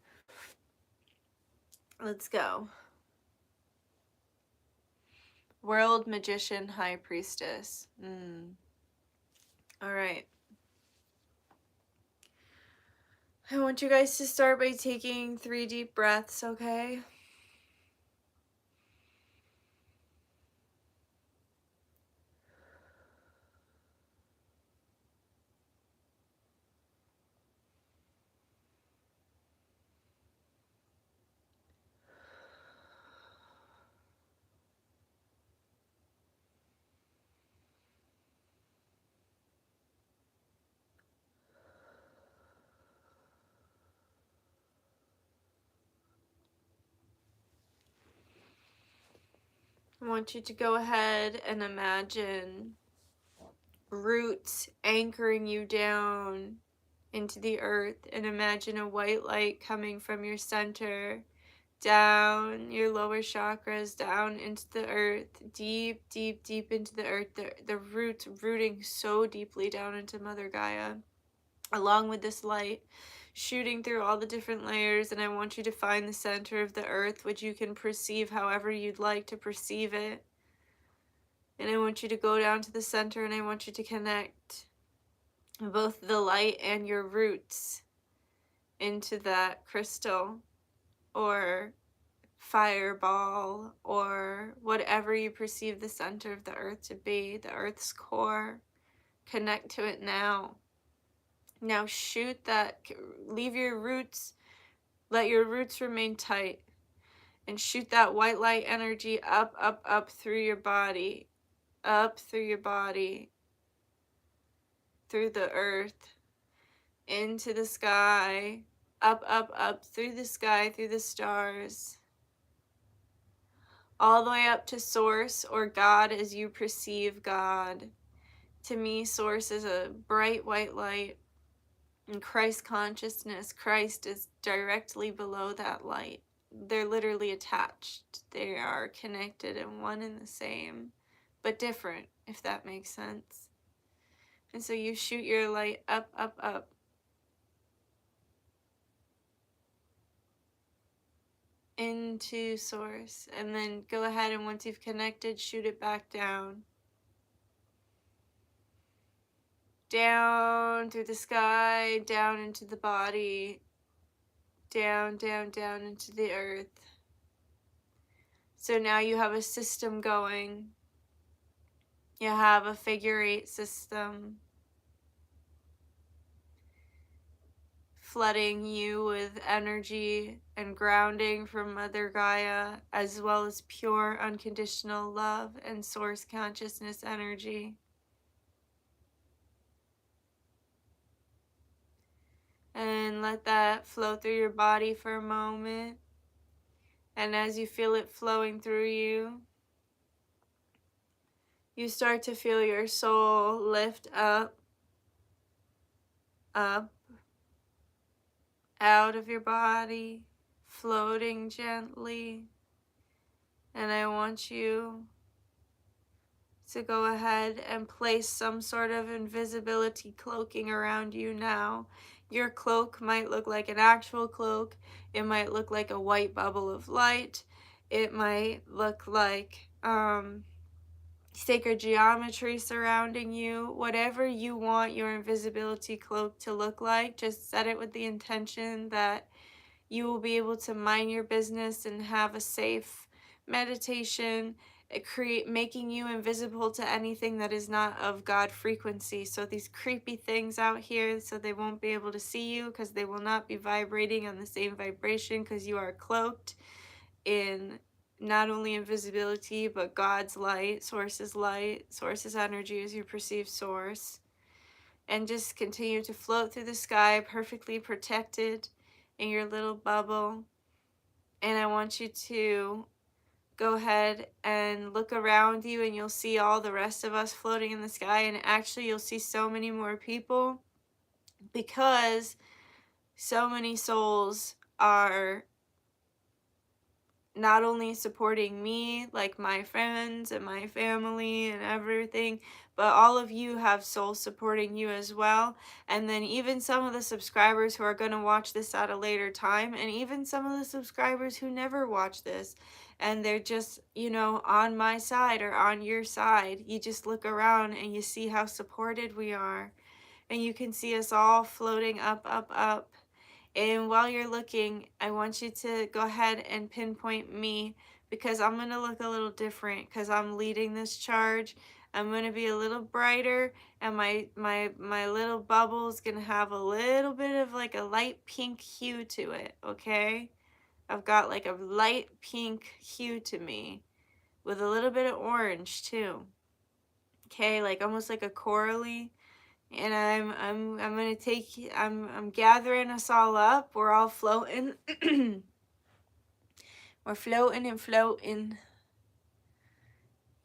Let's go. World Magician High Priestess. Alright. I want you guys to start by taking 3 deep breaths, okay? I want you to go ahead and imagine roots anchoring you down into the earth, and imagine a white light coming from your center down your lower chakras, down into the earth, deep, deep, deep into the earth, the roots rooting so deeply down into Mother Gaia, along with this light shooting through all the different layers. And I want you to find the center of the earth, which you can perceive however you'd like to perceive it. And I want you to go down to the center, and I want you to connect both the light and your roots into that crystal or fireball or whatever you perceive the center of the earth to be, the earth's core. Connect to it now. Now shoot that, leave your roots, let your roots remain tight, and shoot that white light energy up, up, up through your body, up through your body, through the earth, into the sky, up, up, up, through the sky, through the stars, all the way up to Source, or God as you perceive God. To me, Source is a bright white light, and Christ consciousness, Christ is directly below that light. They're literally attached. They are connected and one and the same, but different, if that makes sense. And so you shoot your light up, up, up, into Source, and then go ahead, and once you've connected, shoot it back down. Down through the sky, down into the body, down, down, down into the earth. So now you have a system going. You have a figure 8 system flooding you with energy and grounding from Mother Gaia, as well as pure unconditional love and Source consciousness energy. And let that flow through your body for a moment. And as you feel it flowing through you, you start to feel your soul lift up, up, out of your body, floating gently. And I want you to go ahead and place some sort of invisibility cloaking around you now. Your cloak might look like an actual cloak. It might look like a white bubble of light. It might look like sacred geometry surrounding you. Whatever you want your invisibility cloak to look like, just set it with the intention that you will be able to mind your business and have a safe meditation, making you invisible to anything that is not of God frequency. So these creepy things out here, so they won't be able to see you, because they will not be vibrating on the same vibration, because you are cloaked in not only invisibility, but God's light, Source's energy as you perceive Source. And just continue to float through the sky, perfectly protected in your little bubble. And I want you to go ahead and look around you, and you'll see all the rest of us floating in the sky. And actually, you'll see so many more people, because so many souls are not only supporting me, like my friends and my family and everything, but all of you have souls supporting you as well. And then even some of the subscribers who are going to watch this at a later time, and even some of the subscribers who never watch this, and they're just, you know, on my side or on your side. You just look around and you see how supported we are. And you can see us all floating up, up, up. And while you're looking, I want you to go ahead and pinpoint me, because I'm going to look a little different, because I'm leading this charge. I'm going to be a little brighter, and my little bubble is going to have a little bit of like a light pink hue to it, okay? I've got like a light pink hue to me with a little bit of orange too. Okay, like almost like a corally. And I'm gonna take, I'm gathering us all up. We're all floating. We're floating and floating.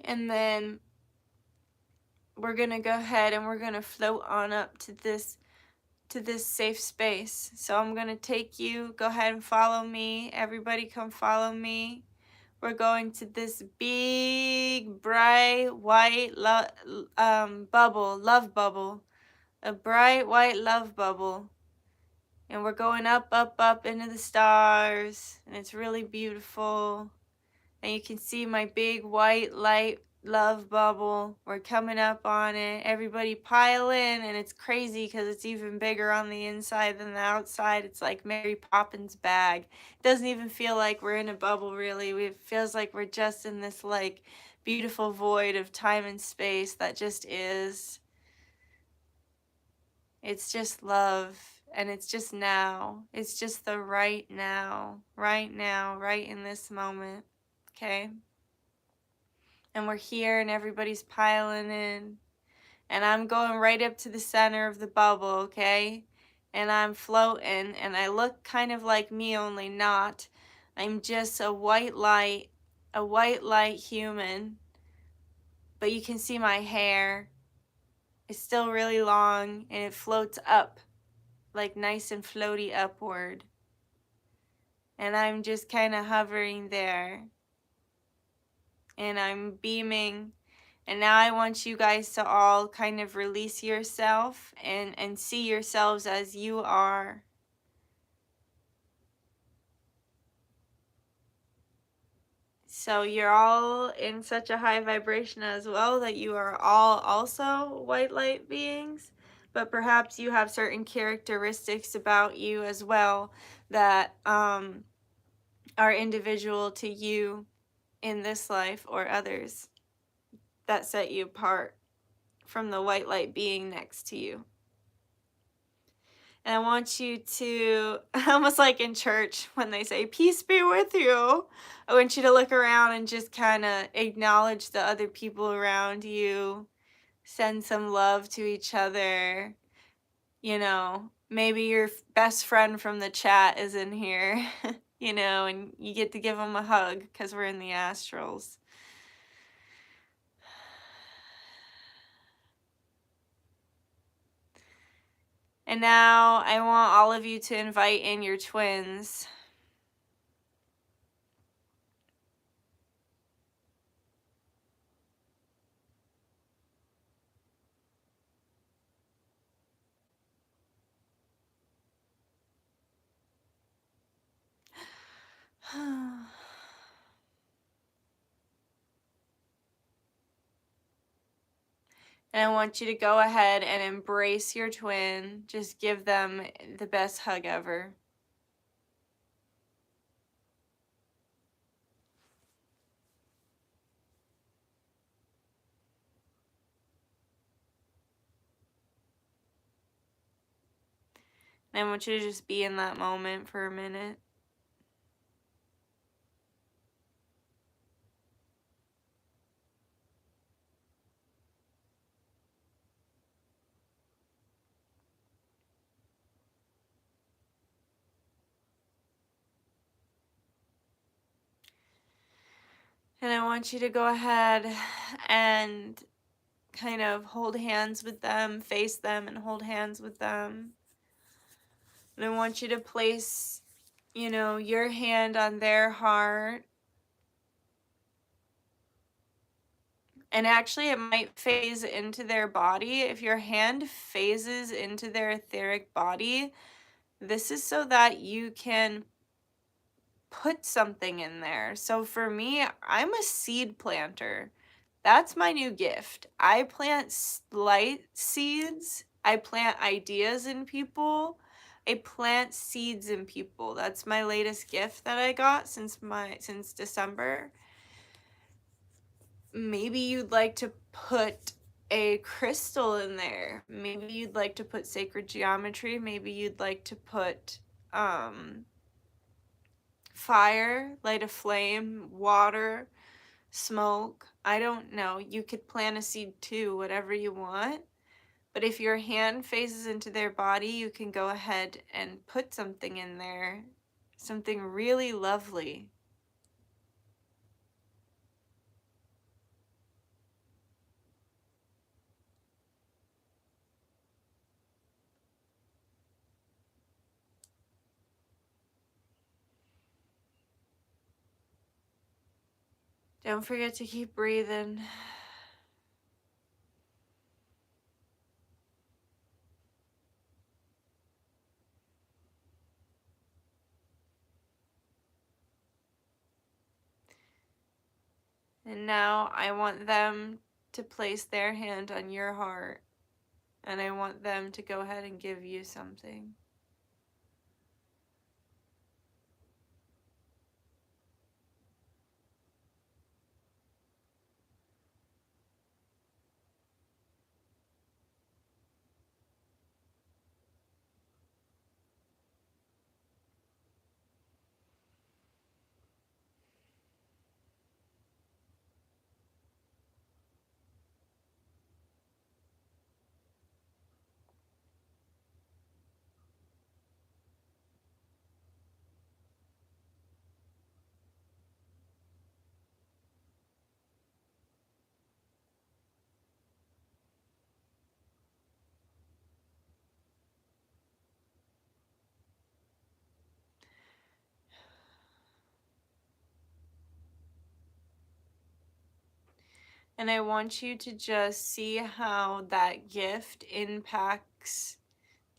And then we're going to go ahead and we're going to float on up to this safe space. So I'm going to take you, go ahead and follow me. Everybody come follow me. We're going to this big, bright, white bubble, love bubble. A bright, white love bubble. And we're going up, up, up into the stars. And it's really beautiful. And you can see my big, white, light love bubble. We're coming up on it. Everybody pile in. And it's crazy because it's even bigger on the inside than the outside. It's like Mary Poppins' bag. It doesn't even feel like we're in a bubble, really. It feels like we're just in this, like, beautiful void of time and space that just is. It's just love. And it's just now. It's just the right now. Right now. Right in this moment. Okay? And we're here and everybody's piling in. And I'm going right up to the center of the bubble, okay? And I'm floating and I look kind of like me, only not. I'm just a white light human. But you can see my hair. It's still really long and it floats up, like nice and floaty upward. And I'm just kind of hovering there. And I'm beaming. And now I want you guys to all kind of release yourself and see yourselves as you are. So you're all in such a high vibration as well that you are all also white light beings, but perhaps you have certain characteristics about you as well that are individual to you in this life or others that set you apart from the white light being next to you. And I want you to, almost like in church when they say, peace be with you. I want you to look around and just kind of acknowledge the other people around you. Send some love to each other. You know, maybe your best friend from the chat is in here, you know, and you get to give them a hug because we're in the astrals. And now I want all of you to invite in your twins. And I want you to go ahead and embrace your twin. Just give them the best hug ever. And I want you to just be in that moment for a minute. And I want you to go ahead and kind of hold hands with them, face them and hold hands with them. And I want you to place, you know, your hand on their heart. And actually it might phase into their body. If your hand phases into their etheric body, this is so that you can put something in there. So for me, I'm a seed planter. That's my new gift. I plant light seeds. I plant ideas in people. I plant seeds in people. That's my latest gift that I got since December. Maybe you'd like to put a crystal in there. Maybe you'd like to put sacred geometry. Maybe you'd like to put fire, light a flame, water, smoke. I don't know. You could plant a seed too, whatever you want. But if your hand phases into their body, you can go ahead and put something in there. Something really lovely. Don't forget to keep breathing. And now I want them to place their hand on your heart, and I want them to go ahead and give you something. And I want you to just see how that gift impacts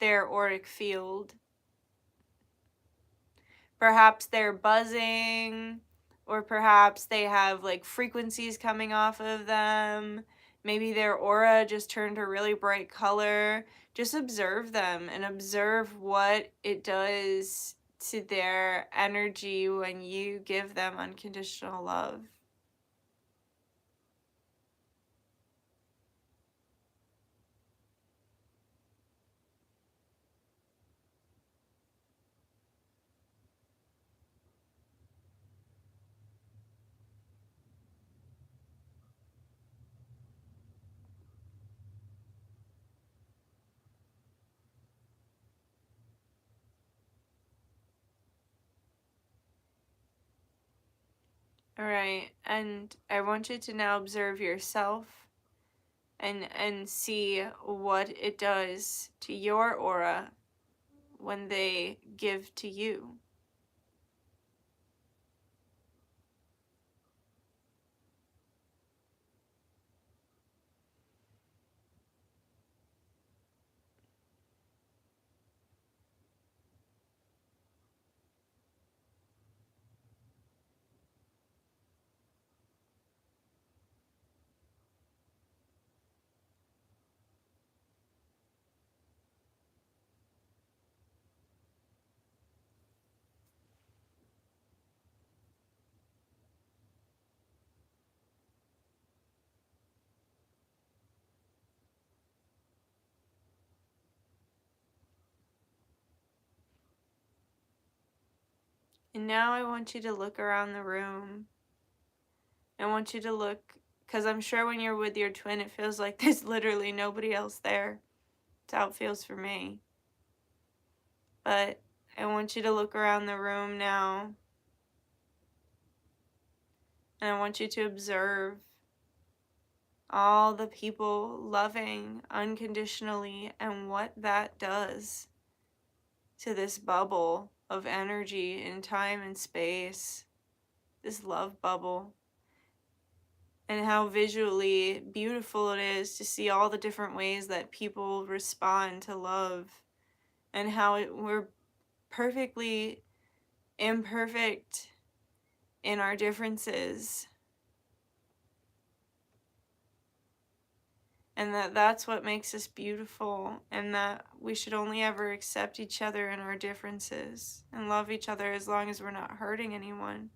their auric field. Perhaps they're buzzing, or perhaps they have like frequencies coming off of them. Maybe their aura just turned a really bright color. Just observe them and observe what it does to their energy when you give them unconditional love. All right, and I want you to now observe yourself and see what it does to your aura when they give to you. And now I want you to look around the room. I want you to look, because I'm sure when you're with your twin, it feels like there's literally nobody else there. That's how it feels for me. But I want you to look around the room now. And I want you to observe all the people loving unconditionally and what that does to this bubble of energy in time and space, this love bubble, and how visually beautiful it is to see all the different ways that people respond to love, and how we're perfectly imperfect in our differences, and that's what makes us beautiful, and that we should only ever accept each other in our differences and love each other as long as we're not hurting anyone.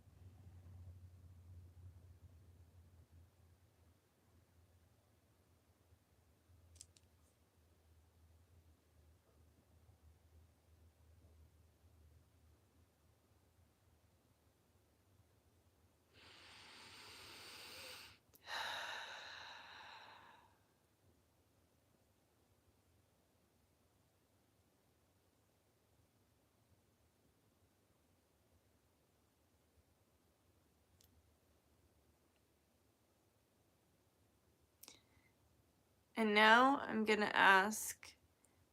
And now I'm gonna ask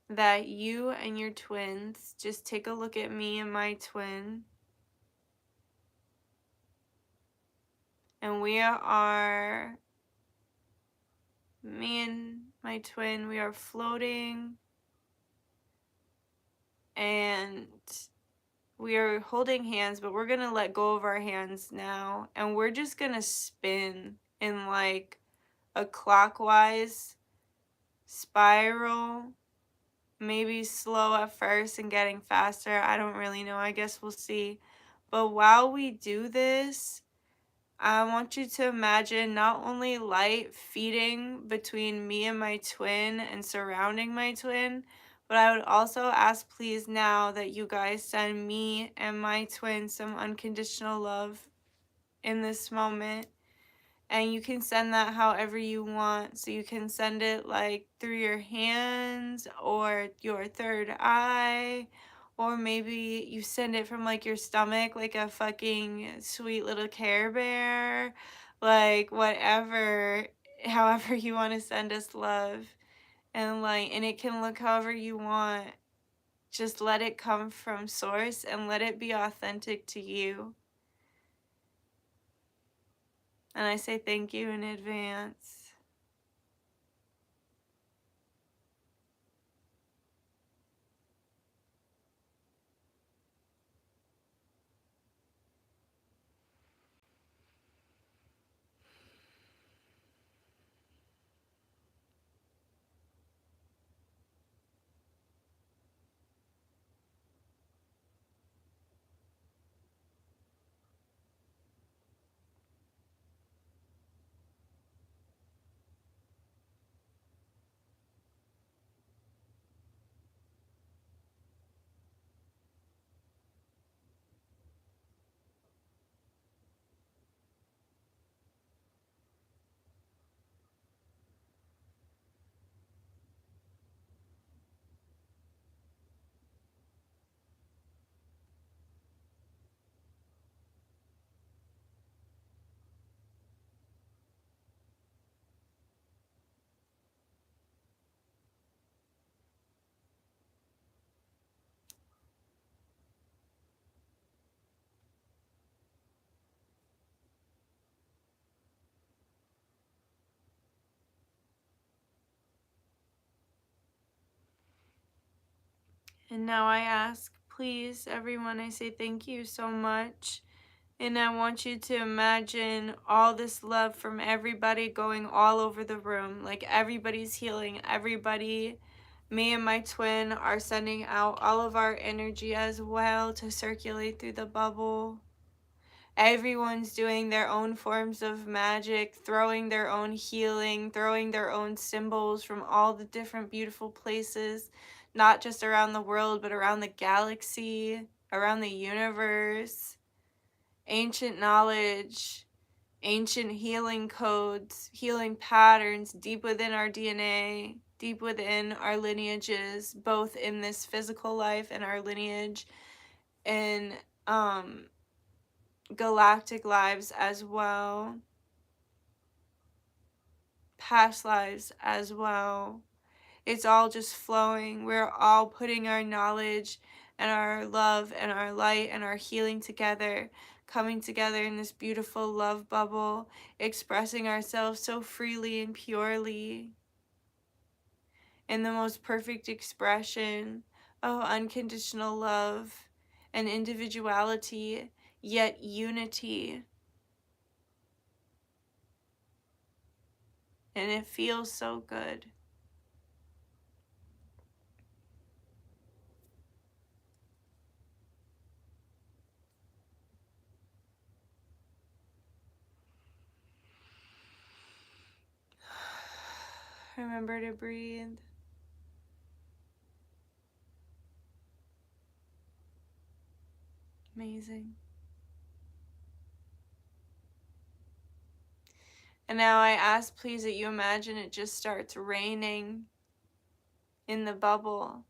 that you and your twins just take a look at me and my twin, And we are, me and my twin, we are floating, and we are holding hands, but we're gonna let go of our hands now, and we're just gonna spin in like a clockwise spiral, maybe slow at first and getting faster. I don't really know. I guess we'll see. But while we do this, I want you to imagine not only light feeding between me and my twin and surrounding my twin, but I would also ask please now that you guys send me and my twin some unconditional love in this moment. And you can send that however you want. So you can send it like through your hands or your third eye, or maybe you send it from like your stomach like a fucking sweet little Care Bear, like whatever, however you want to send us love. And it can look however you want. Just let it come from source and let it be authentic to you. And I say thank you in advance. And now I ask, please, everyone, I say thank you so much. And I want you to imagine all this love from everybody going all over the room. Like everybody's healing, everybody. Me and my twin are sending out all of our energy as well to circulate through the bubble. Everyone's doing their own forms of magic, throwing their own healing, throwing their own symbols from all the different beautiful places, not just around the world, but around the galaxy, around the universe. Ancient knowledge, ancient healing codes, healing patterns deep within our DNA, deep within our lineages, both in this physical life and our lineage in galactic lives as well, past lives as well. It's all just flowing. We're all putting our knowledge and our love and our light and our healing together, coming together in this beautiful love bubble, expressing ourselves so freely and purely in the most perfect expression of unconditional love and individuality, yet unity. And it feels so good. Remember to breathe. Amazing. And now I ask, please, that you imagine it just starts raining in the bubble.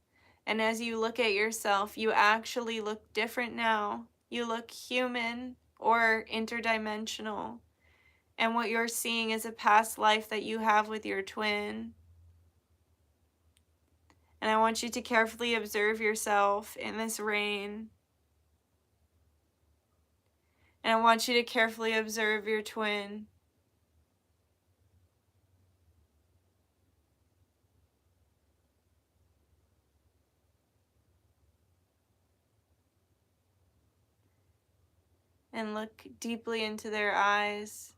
And as you look at yourself, you actually look different now. You look human or interdimensional. And what you're seeing is a past life that you have with your twin. And I want you to carefully observe yourself in this rain. And I want you to carefully observe your twin. And look deeply into their eyes.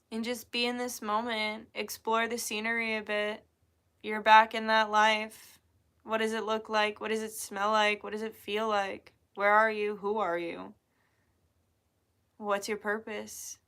And just be in this moment. Explore the scenery a bit. You're back in that life. What does it look like? What does it smell like? What does it feel like? Where are you? Who are you? What's your purpose?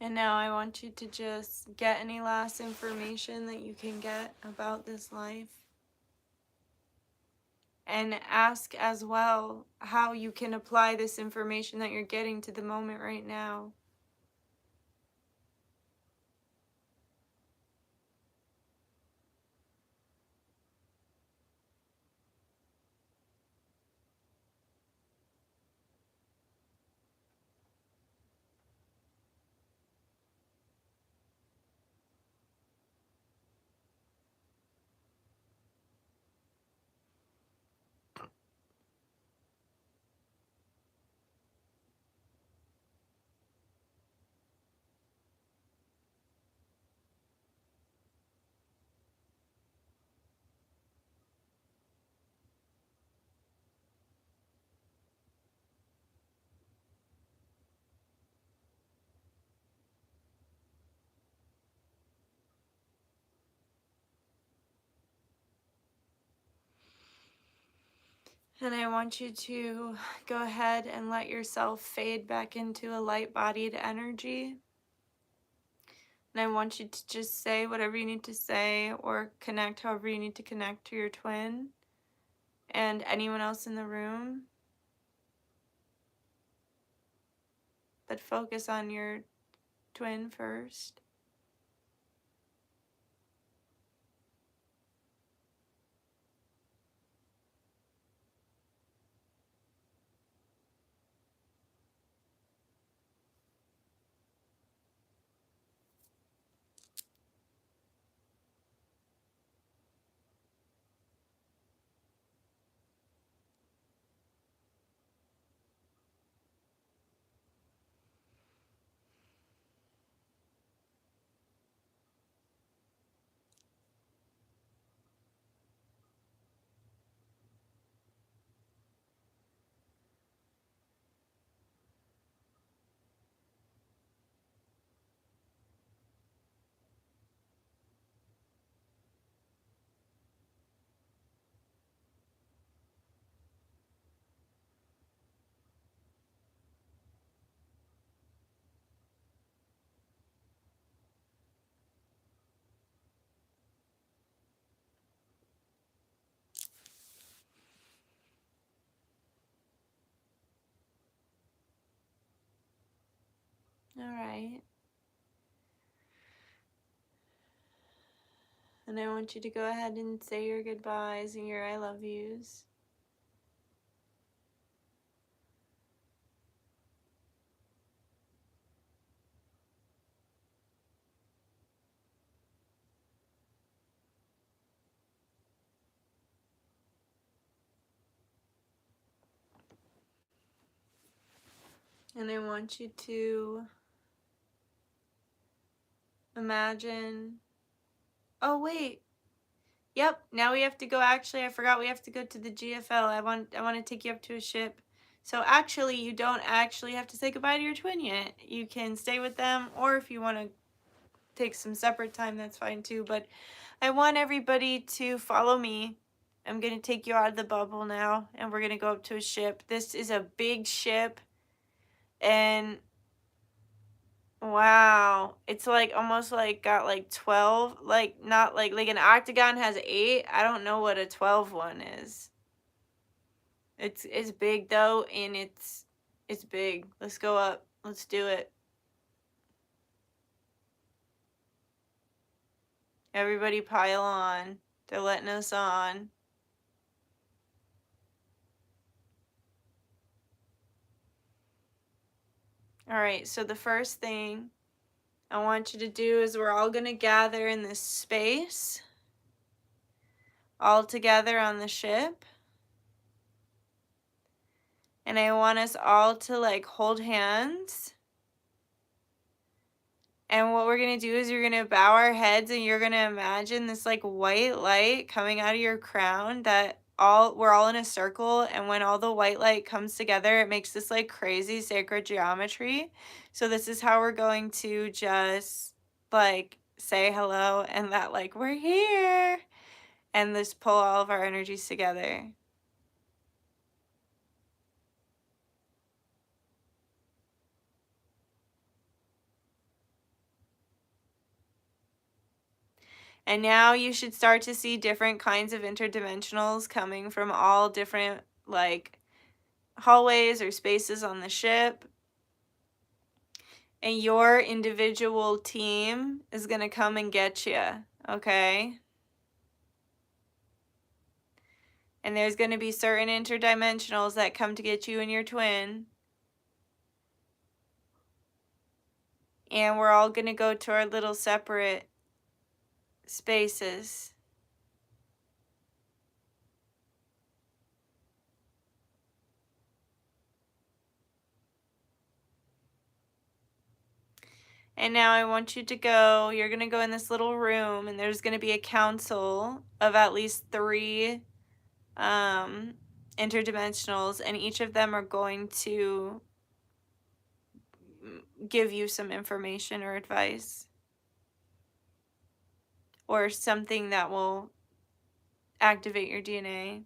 And now I want you to just get any last information that you can get about this life. And ask as well how you can apply this information that you're getting to the moment right now. And I want you to go ahead and let yourself fade back into a light-bodied energy. And I want you to just say whatever you need to say or connect however you need to connect to your twin and anyone else in the room. But focus on your twin first. All right. And I want you to go ahead and say your goodbyes and your I love yous. And I want you to imagine. Oh, wait. Yep, now we have to go. Actually, I forgot we have to go to the GFL. I want to take you up to a ship. So actually, you don't actually have to say goodbye to your twin yet. You can stay with them, or if you want to take some separate time, that's fine too. But I want everybody to follow me. I'm going to take you out of the bubble now, and we're going to go up to a ship. This is a big ship, and wow, it's like almost like got like 12, like not like an octagon has 8. I don't know what a 12 one is. It's big though, and it's big. Let's go up. Let's do it. Everybody pile on. They're letting us on. All right, so the first thing I want you to do is we're all going to gather in this space all together on the ship. And I want us all to like hold hands. And what we're going to do is you're going to bow our heads and you're going to imagine this like white light coming out of your crown that we're all in a circle, and when all the white light comes together, it makes this like crazy sacred geometry. So this is how we're going to just like say hello and that like we're here, and just pull all of our energies together. And now you should start to see different kinds of interdimensionals coming from all different like hallways or spaces on the ship. And your individual team is going to come and get you, okay? And there's going to be certain interdimensionals that come to get you and your twin. And we're all going to go to our little separate spaces. And now I want you to go, you're going to go in this little room, and there's going to be a council of at least 3 interdimensionals, and each of them are going to give you some information or advice or something that will activate your DNA.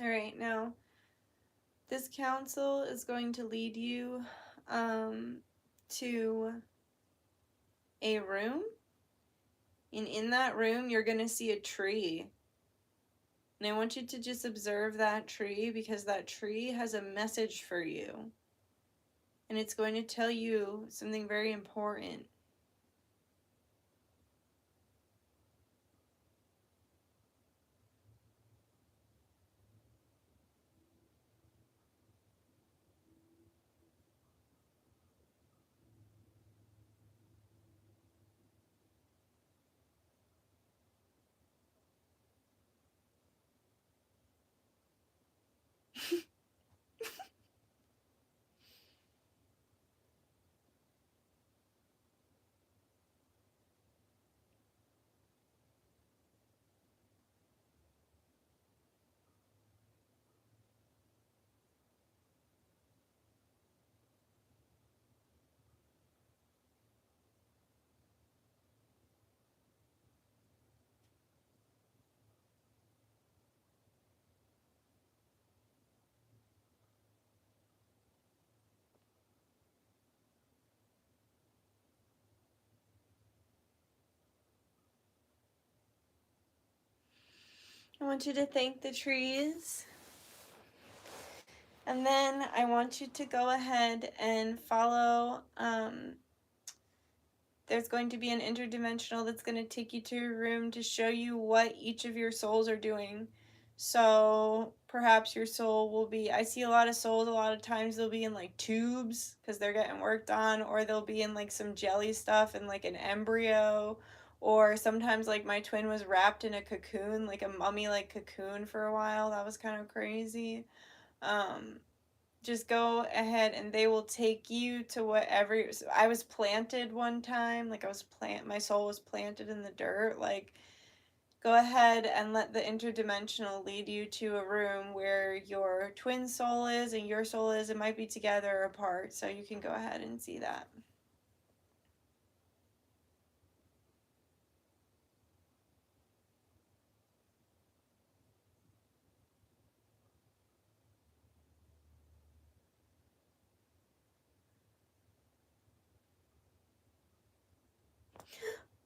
All right, now this council is going to lead you to a room, and in that room you're going to see a tree. And I want you to just observe that tree, because that tree has a message for you. And it's going to tell you something very important. I want you to thank the trees. And then I want you to go ahead and follow. There's going to be an interdimensional that's going to take you to a room to show you what each of your souls are doing. So perhaps your soul will be, I see a lot of souls, a lot of times they'll be in like tubes because they're getting worked on, or they'll be in like some jelly stuff and like an embryo, or sometimes like my twin was wrapped in a cocoon, like a mummy like cocoon for a while. That was kind of crazy. Just go ahead and they will take you to whatever. I was planted one time, like my soul was planted in the dirt. Like, go ahead and let the interdimensional lead you to a room where your twin soul is and your soul is. It might be together or apart, so you can go ahead and see that.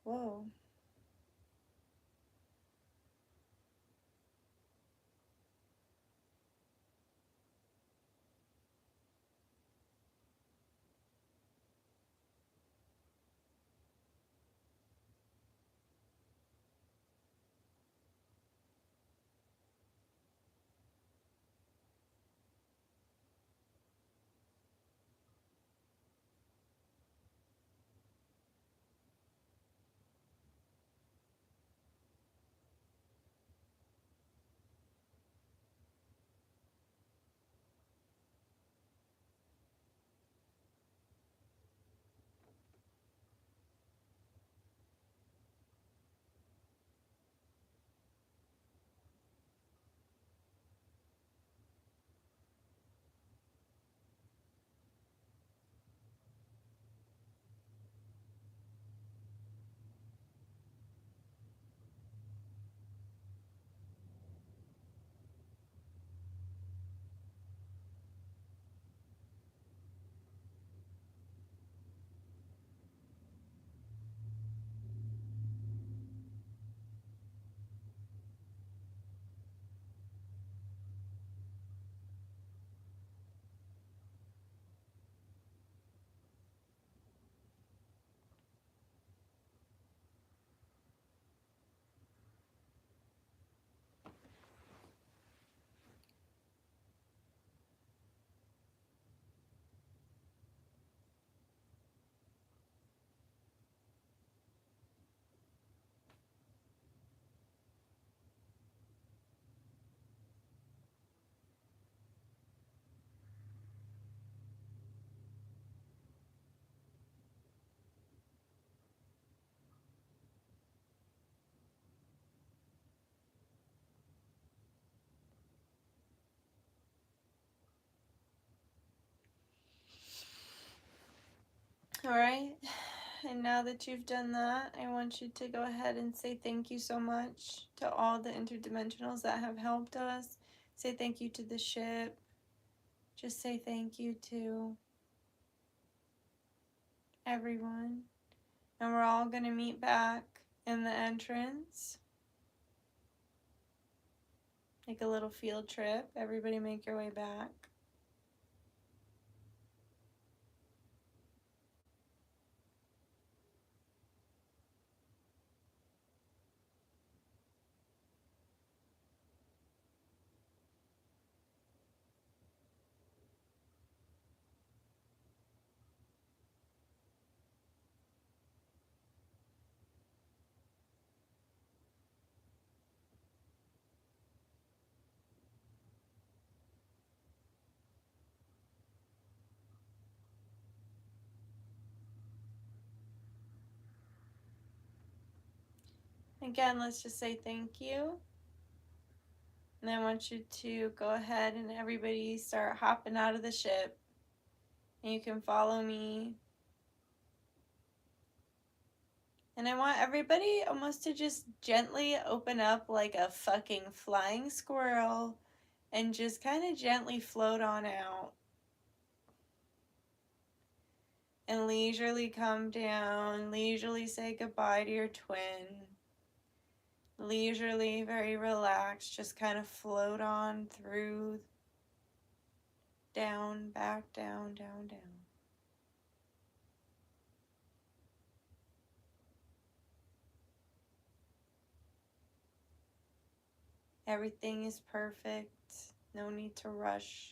Whoa. All right. And now that you've done that, I want you to go ahead and say thank you so much to all the interdimensionals that have helped us. Say thank you to the ship. Just say thank you to everyone. And we're all going to meet back in the entrance. Like a little field trip. Everybody make your way back. Again, let's just say thank you. And I want you to go ahead and everybody start hopping out of the ship. And you can follow me. And I want everybody almost to just gently open up like a fucking flying squirrel and just kind of gently float on out. And leisurely come down, leisurely say goodbye to your twin. Leisurely, very relaxed, just kind of float on through, down, back, down, down, down. Everything is perfect, no need to rush.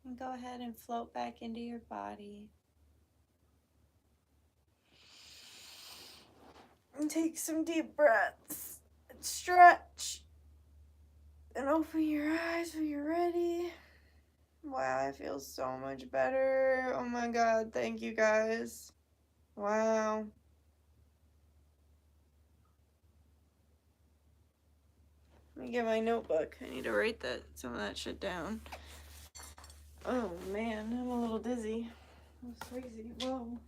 And go ahead and float back into your body. And take some deep breaths. And stretch. And open your eyes when you're ready. Wow, I feel so much better. Oh my god, thank you guys. Wow. Let me get my notebook. I need to write some of that shit down. Oh man, I'm a little dizzy. That's crazy. Whoa.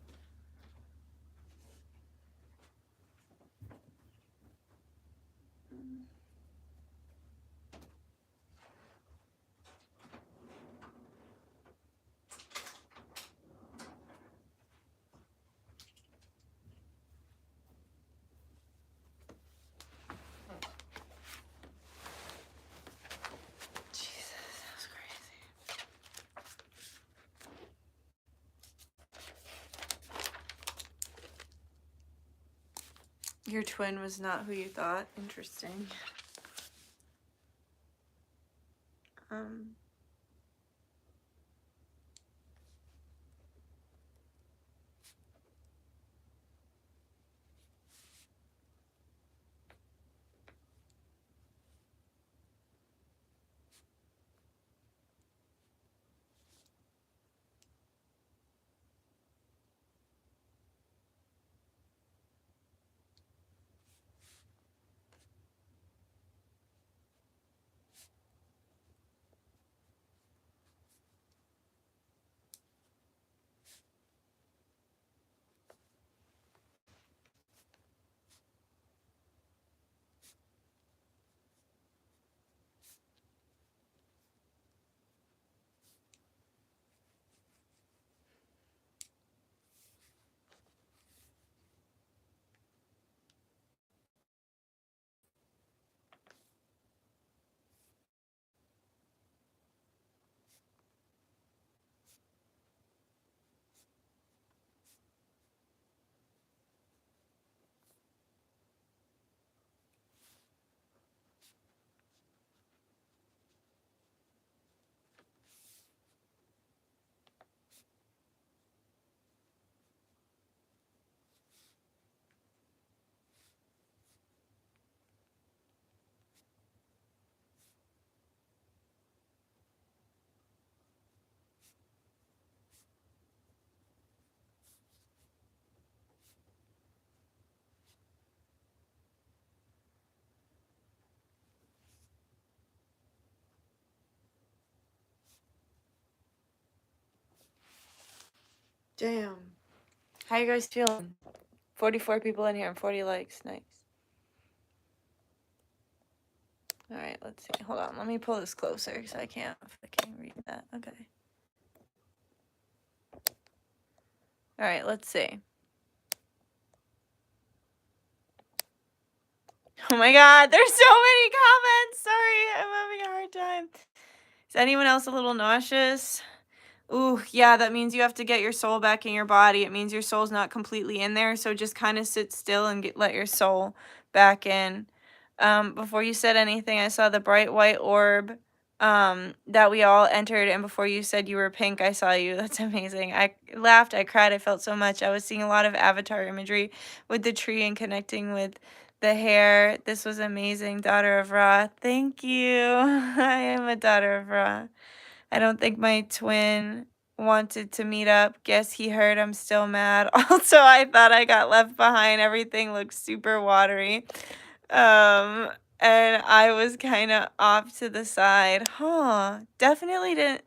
Jesus, that was crazy. Your twin was not who you thought. Interesting. Damn. How you guys feeling? 44 people in here and 40 likes. Nice. All right, let's see. Hold on. Let me pull this closer because I can't read that. Okay. All right, let's see. Oh my God, there's so many comments. Sorry, I'm having a hard time. Is anyone else a little nauseous? Ooh, yeah, that means you have to get your soul back in your body. It means your soul's not completely in there, so just kind of sit still and let your soul back in. Before you said anything, I saw the bright white orb that we all entered, and before you said you were pink, I saw you. That's amazing. I laughed, I cried, I felt so much. I was seeing a lot of avatar imagery with the tree and connecting with the hair. This was amazing, daughter of Ra. Thank you. I am a daughter of Ra. I don't think my twin wanted to meet up. Guess he heard I'm still mad. Also, I thought I got left behind. Everything looks super watery. And I was kind of off to the side. Huh. Definitely didn't.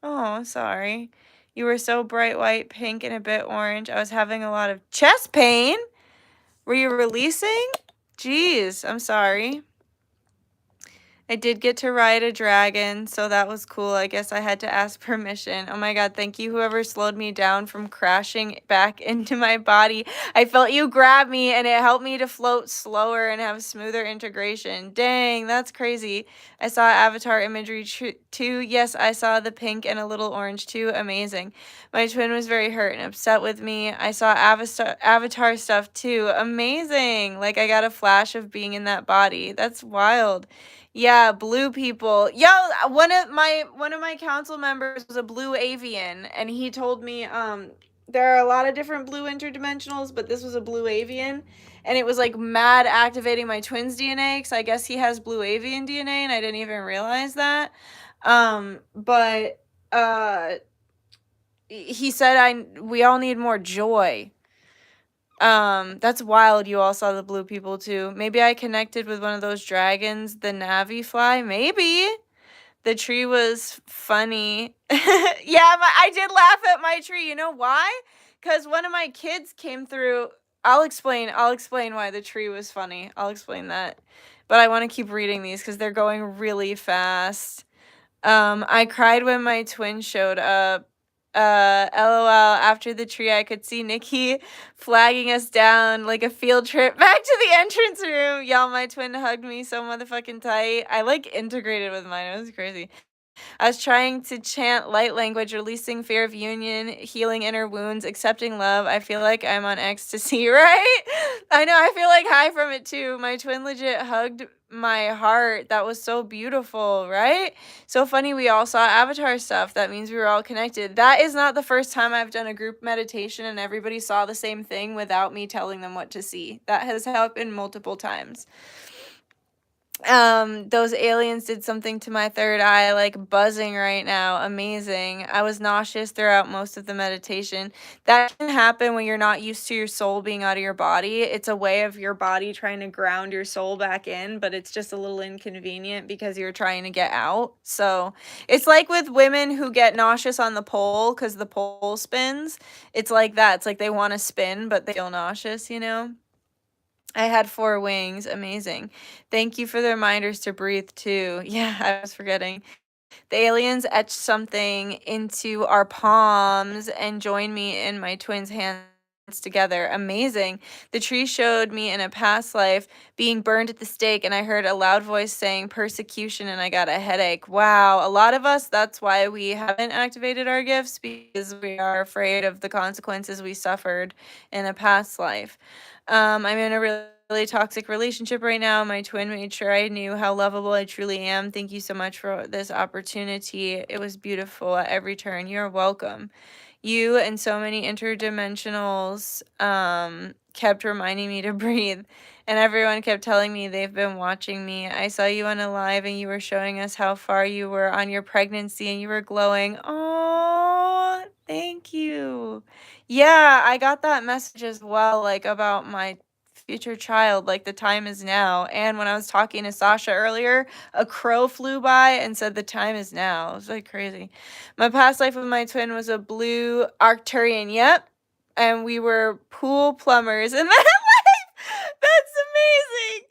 Oh, sorry. You were so bright white, pink, and a bit orange. I was having a lot of chest pain. Were you releasing? Jeez, I'm sorry. I did get to ride a dragon, so that was cool. I guess I had to ask permission. Oh my God, thank you, whoever slowed me down from crashing back into my body. I felt you grab me, and it helped me to float slower and have smoother integration. Dang, that's crazy. I saw avatar imagery too. Yes, I saw the pink and a little orange too. Amazing. My twin was very hurt and upset with me. I saw avatar stuff too. Amazing. Like, I got a flash of being in that body. That's wild. Yeah, blue people. Yo, one of my council members was a blue avian, and he told me there are a lot of different blue interdimensionals, but this was a blue avian, and it was like mad activating my twin's DNA, because I guess he has blue avian DNA, and I didn't even realize that. But he said we all need more joy. That's wild. You all saw the blue people too. Maybe I connected with one of those dragons, the Navi fly. Maybe. The tree was funny. Yeah, I did laugh at my tree. You know why? Because one of my kids came through. I'll explain why the tree was funny. I'll explain that. But I want to keep reading these because they're going really fast. I cried when my twin showed up. LOL, after the tree, I could see Nikki flagging us down like a field trip back to the entrance room. Y'all, my twin hugged me so motherfucking tight. I like integrated with mine. It was crazy. I was trying to chant light language, releasing fear of union, healing inner wounds, accepting love. I feel like I'm on ecstasy, right? I know, I feel like high from it too. My twin legit hugged my heart. That was so beautiful, right? So funny, we all saw avatar stuff. That means we were all connected. That is not the first time I've done a group meditation and everybody saw the same thing without me telling them what to see. That has happened multiple times. Those aliens did something to my third eye, like buzzing right now. Amazing. I was nauseous throughout most of the meditation. That can happen when you're not used to your soul being out of your body. It's a way of your body trying to ground your soul back in, but it's just a little inconvenient because you're trying to get out. So it's like with women who get nauseous on the pole because the pole spins. It's like that. It's like they want to spin, but they feel nauseous, you know? I had 4 wings. Amazing. Thank you for the reminders to breathe too. Yeah, I was forgetting. The aliens etched something into our palms and joined me in my twins' hands together. Amazing. The tree showed me in a past life being burned at the stake, and I heard a loud voice saying persecution, and I got a headache. Wow. A lot of us, that's why we haven't activated our gifts, because we are afraid of the consequences we suffered in a past life. I'm in a really toxic relationship right now. My twin made sure I knew how lovable I truly am. Thank you so much for this opportunity. It was beautiful at every turn. You're welcome. You and so many interdimensionals kept reminding me to breathe, and everyone kept telling me they've been watching me. I saw you on a live, and you were showing us how far you were on your pregnancy, and you were glowing. Oh, thank you. Yeah, I got that message as well, like about my future child, like the time is now. And when I was talking to Sasha earlier, a crow flew by and said the time is now. It was like crazy. My past life with my twin was a blue Arcturian. Yep. And we were pool plumbers in that life. That's amazing.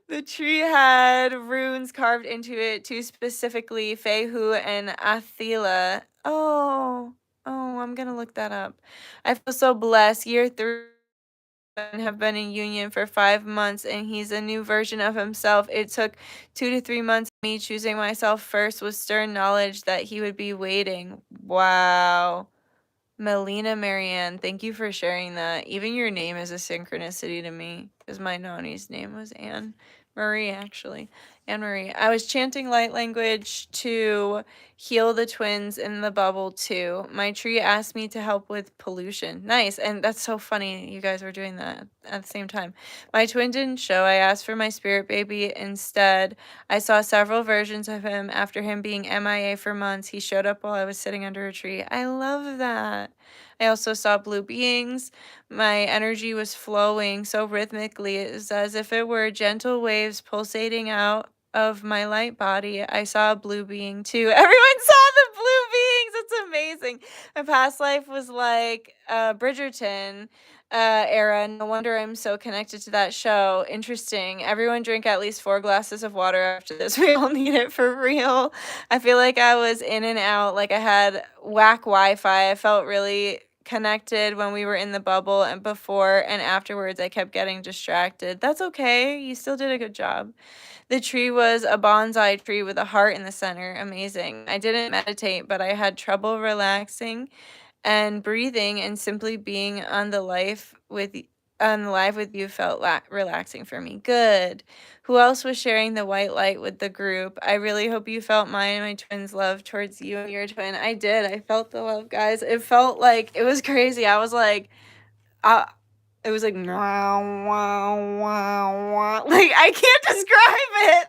The tree had runes carved into it, two specifically, Fehu and Athila. Oh, I'm gonna look that up. I feel so blessed. Year 3 and have been in union for 5 months, and he's a new version of himself. It took 2 to 3 months. Me choosing myself first with stern knowledge that he would be waiting. Wow. Melina Marianne, thank you for sharing that. Even your name is a synchronicity to me, because my nanny's name was Anne Marie, actually. Anne Marie. I was chanting light language to heal the twins in the bubble, too. My tree asked me to help with pollution. Nice. And that's so funny you guys were doing that at the same time. My twin didn't show. I asked for my spirit baby instead. I saw several versions of him after him being MIA for months. He showed up while I was sitting under a tree. I love that. I also saw blue beings. My energy was flowing so rhythmically. It was as if it were gentle waves pulsating out of my light body. I saw a blue being too. Everyone saw the blue beings. It's amazing. My past life was like Bridgerton era. No wonder I'm so connected to that show. Interesting. Everyone drink at least 4 glasses of water after this. We all need it for real. I feel like I was in and out, like I had whack Wi-Fi. I felt really connected when we were in the bubble, and before and afterwards I kept getting distracted. That's okay. You still did a good job. The tree was a bonsai tree with a heart in the center. Amazing. I didn't meditate, but I had trouble relaxing and breathing, and simply being on the live with you felt relaxing for me. Good. Who else was sharing the white light with the group? I really hope you felt mine and my twin's love towards you and your twin. I did. I felt the love, guys. It felt like it was crazy. I was like, it was like wow, wow, wow, wow. Like I can't describe it,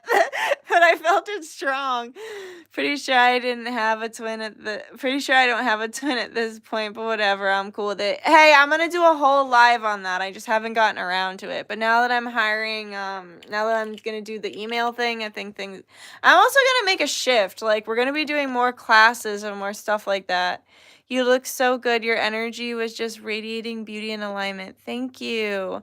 but I felt it strong. Pretty sure I don't have a twin at this point, but whatever, I'm cool with it. Hey, I'm gonna do a whole live on that. I just haven't gotten around to it. But now that I'm hiring, now that I'm gonna do the email thing, I think I'm also gonna make a shift. Like we're gonna be doing more classes and more stuff like that. You look so good. Your energy was just radiating beauty and alignment. Thank you.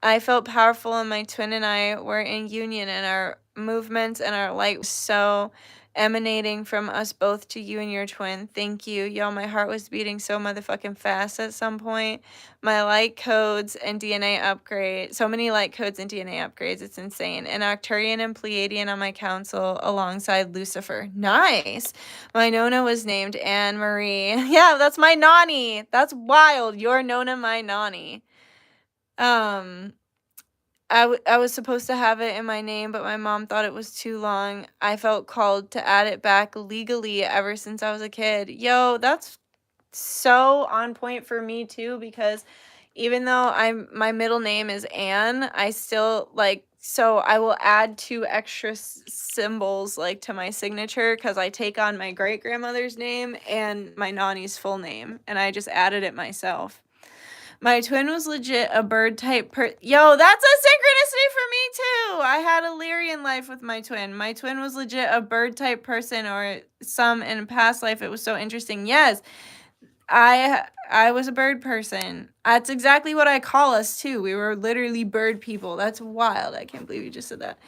I felt powerful, and my twin and I were in union, and our movements and our light was so emanating from us both to you and your twin. Thank you. Y'all, my heart was beating so motherfucking fast at some point. My light codes and DNA upgrade. So many light codes and DNA upgrades. It's insane. An Arcturian and Pleiadian on my council alongside Lucifer. Nice. My Nona was named Anne Marie. Yeah, that's my Nani. That's wild. Your Nona, my Nani. I was supposed to have it in my name, but my mom thought it was too long. I felt called to add it back legally ever since I was a kid. Yo, that's so on point for me too, because even though my middle name is Anne, I still so I will add 2 extra symbols like to my signature because I take on my great grandmother's name and my nanny's full name, and I just added it myself. My twin was legit a bird type Yo, that's a synchronicity for me too. I had a Lyrian life with my twin. My twin was legit a bird type person, or some in a past life. It was so interesting. Yes, I was a bird person. That's exactly what I call us too. We were literally bird people. That's wild. I can't believe you just said that.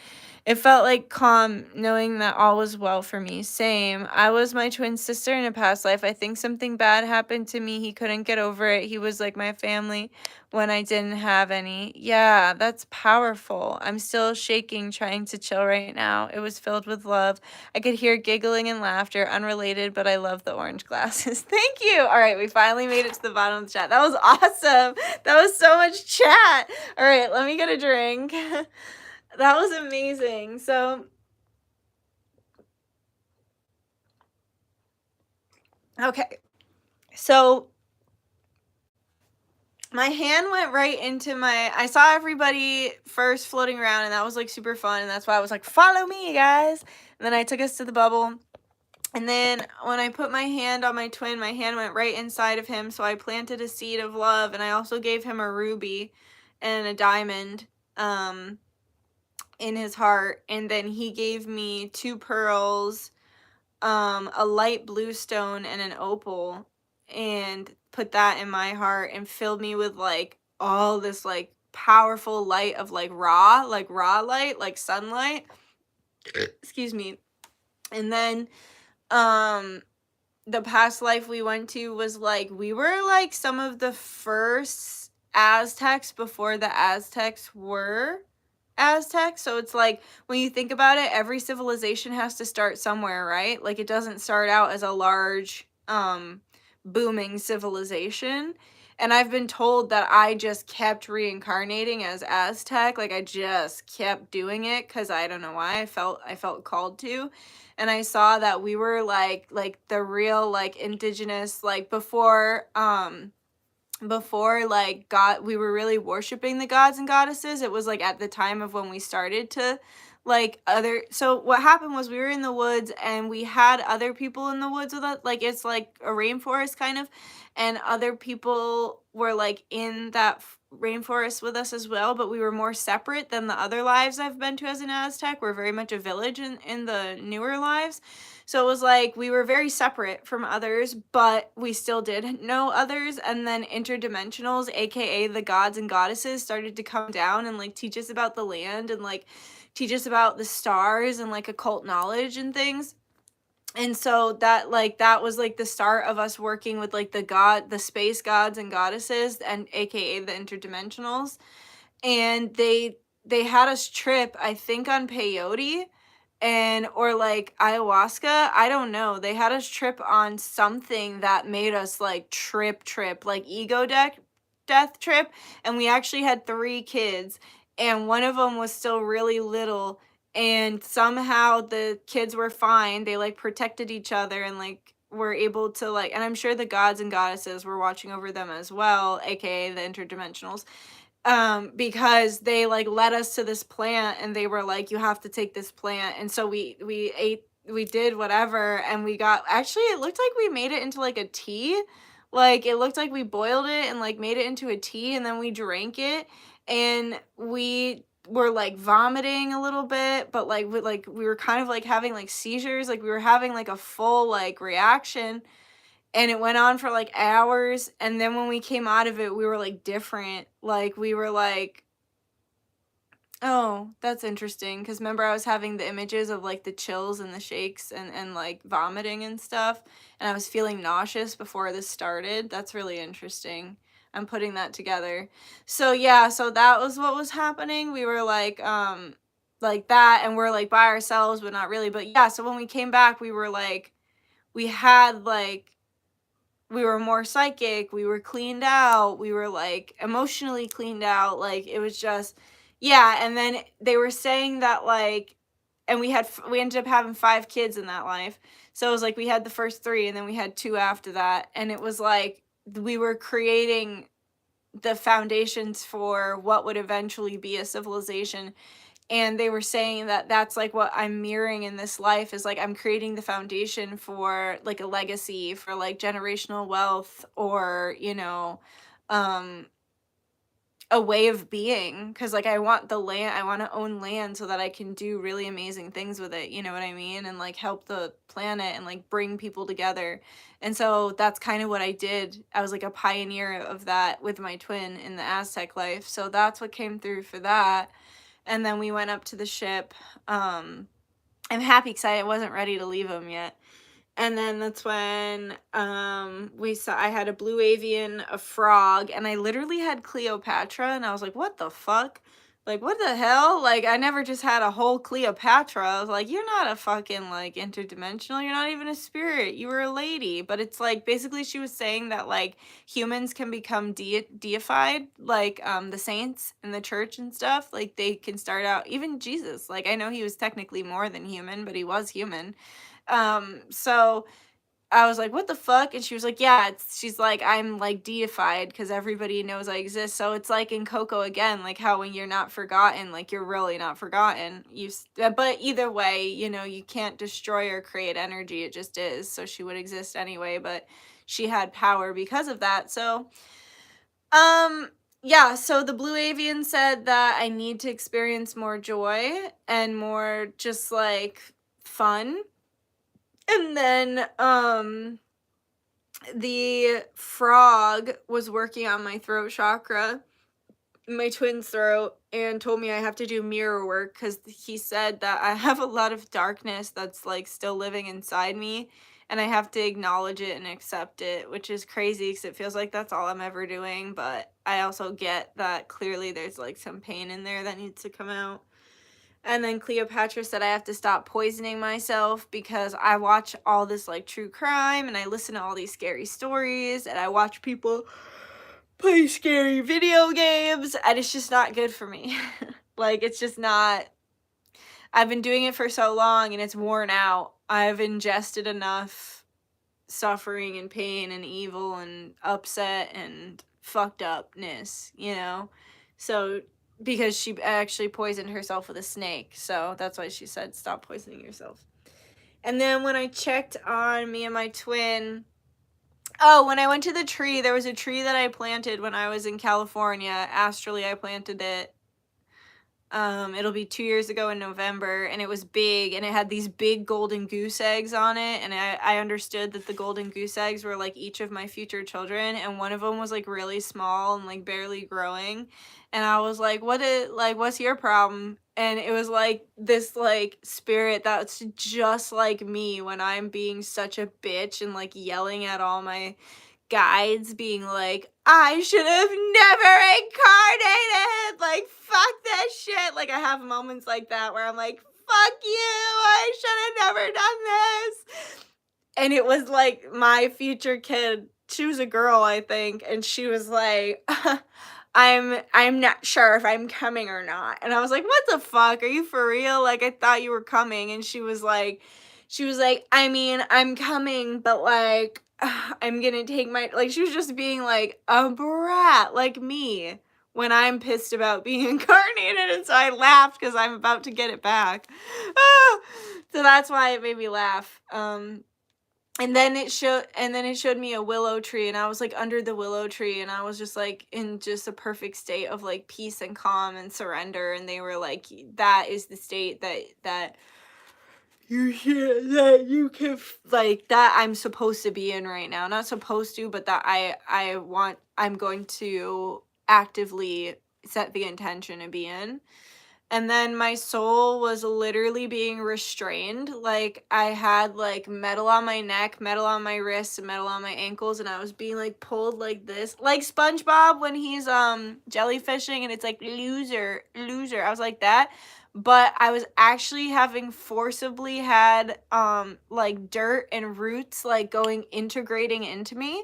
It felt like calm knowing that all was well for me. Same. I was my twin sister in a past life. I think something bad happened to me. He couldn't get over it. He was like my family when I didn't have any. Yeah, that's powerful. I'm still shaking trying to chill right now. It was filled with love. I could hear giggling and laughter, unrelated, but I love the orange glasses. Thank you. All right, we finally made it to the bottom of the chat. That was awesome. That was so much chat. All right, let me get a drink. That was amazing. So, okay. So, my hand went right into I saw everybody first floating around, and that was like super fun. And that's why I was like, follow me, guys. And then I took us to the bubble. And then when I put my hand on my twin, my hand went right inside of him. So I planted a seed of love, and I also gave him a ruby. and a diamond in his heart. And then he gave me 2 pearls, a light blue stone, and an opal, and put that in my heart and filled me with like all this like powerful light of like raw light, like sunlight. Excuse me. And then the past life we went to was like, we were like some of the first Aztecs before the Aztecs were Aztecs. So it's like, when you think about it, every civilization has to start somewhere, right? Like, it doesn't start out as a large booming civilization. And I've been told that I just kept reincarnating as Aztec. Like, I just kept doing it because I don't know why, I felt called to. And I saw that we were like the real like indigenous, like before like God, we were really worshiping the gods and goddesses. It was like at the time of when we started to like so what happened was, we were in the woods and we had other people in the woods with us. Like, it's like a rainforest kind of, and other people were like in that rainforest with us as well, but we were more separate than the other lives I've been to as an Aztec. We're very much a village in the newer lives. So it was like we were very separate from others, but we still did know others. And then interdimensionals, aka the gods and goddesses, started to come down and like teach us about the land and like teach us about the stars and like occult knowledge and things. And so that was like the start of us working with like the space gods and goddesses, and aka the interdimensionals. And they had us trip, I think, on peyote or like ayahuasca. I don't know. They had us trip on something that made us like trip, like ego death trip. And we actually had 3 kids, and one of them was still really little. And somehow the kids were fine. They like protected each other and like were able to like, and I'm sure the gods and goddesses were watching over them as well, aka the interdimensionals, because they like led us to this plant and they were like, you have to take this plant. And so we ate, we did whatever, and we got, actually it looked like we made it into like a tea. Like, it looked like we boiled it and like made it into a tea, and then we drank it, and we were like vomiting a little bit, but like we were kind of like having like seizures, like we were having like a full like reaction. And it went on for like hours, and then when we came out of it, we were like different. Like, we were like, oh, that's interesting, because remember I was having the images of like the chills and the shakes and like vomiting and stuff, and I was feeling nauseous before this started. That's really interesting. I'm putting that together. So yeah, so that was what was happening. We were like that, and we're like by ourselves, but not really. But yeah, so when we came back, we were like, we had like, we were more psychic, we were cleaned out, we were like emotionally cleaned out. Like, it was just, yeah. And then they were saying that like, and we ended up having 5 kids in that life. So it was like we had the first 3 and then we had 2 after that, and it was like we were creating the foundations for what would eventually be a civilization. And they were saying that that's like what I'm mirroring in this life, is like I'm creating the foundation for like a legacy, for like generational wealth, or a way of being, because like I want the land, I want to own land so that I can do really amazing things with it, you know what I mean, and like help the planet and like bring people together. And so that's kind of what I did. I was like a pioneer of that with my twin in the Aztec life. So that's what came through for that. And then we went up to the ship. I'm happy because I wasn't ready to leave him yet. And then that's when I had a blue avian, a frog, and I literally had Cleopatra, and I was like, what the fuck? Like, what the hell? Like, I never just had a whole Cleopatra. I was like, you're not a fucking, like, interdimensional. You're not even a spirit. You were a lady. But it's like, basically she was saying that, like, humans can become deified, like, the saints in the church and stuff. Like, they can start out, even Jesus. Like, I know he was technically more than human, but he was human. So I was like, what the fuck? And she was like, yeah, she's like, I'm like deified because everybody knows I exist. So it's like in Coco again, like how when you're not forgotten, like you're really not forgotten. But either way, you can't destroy or create energy. It just is. So she would exist anyway, but she had power because of that. So, yeah, so the Blue Avian said that I need to experience more joy and more just like fun. And then the frog was working on my throat chakra, my twin's throat, and told me I have to do mirror work because he said that I have a lot of darkness that's like still living inside me, and I have to acknowledge it and accept it, which is crazy because it feels like that's all I'm ever doing. But I also get that clearly there's like some pain in there that needs to come out. And then Cleopatra said I have to stop poisoning myself because I watch all this like true crime and I listen to all these scary stories and I watch people play scary video games and it's just not good for me. Like, it's just not. I've been doing it for so long and it's worn out. I've ingested enough suffering and pain and evil and upset and fucked upness, you know? So, because she actually poisoned herself with a snake. So that's why she said, stop poisoning yourself. And then when I checked on me and my twin, oh, when I went to the tree, there was a tree that I planted when I was in California. Astrally, I planted it. It'll be 2 years ago in November, and it was big, and it had these big golden goose eggs on it, and I understood that the golden goose eggs were like each of my future children, and one of them was like really small and like barely growing, and I was like, what's your problem? And it was like this like spirit that's just like me when I'm being such a bitch and like yelling at all my guides, being like, I should have never incarnated, like, fuck that shit. Like, I have moments like that where I'm like, fuck you, I should have never done this. And it was like my future kid, she was a girl, I think, and she was like, I'm not sure if I'm coming or not. And I was like, what the fuck, are you for real? Like, I thought you were coming. And she was like, I mean, I'm coming, but like, I'm gonna take my, like, she was just being like a brat, like me, when I'm pissed about being incarnated. And so I laughed because I'm about to get it back. So that's why it made me laugh. And then it showed me a willow tree, and I was like under the willow tree, and I was just like in just a perfect state of like peace and calm and surrender. And they were like, that is the state that you can, like, that I'm supposed to be in right now. Not supposed to, but that I'm going to actively set the intention to be in. And then my soul was literally being restrained. Like, I had like metal on my neck, metal on my wrists, and metal on my ankles, and I was being like pulled like this, like SpongeBob when he's jellyfishing and it's like loser. I was like that, but I was actually having forcibly had like dirt and roots like integrating into me.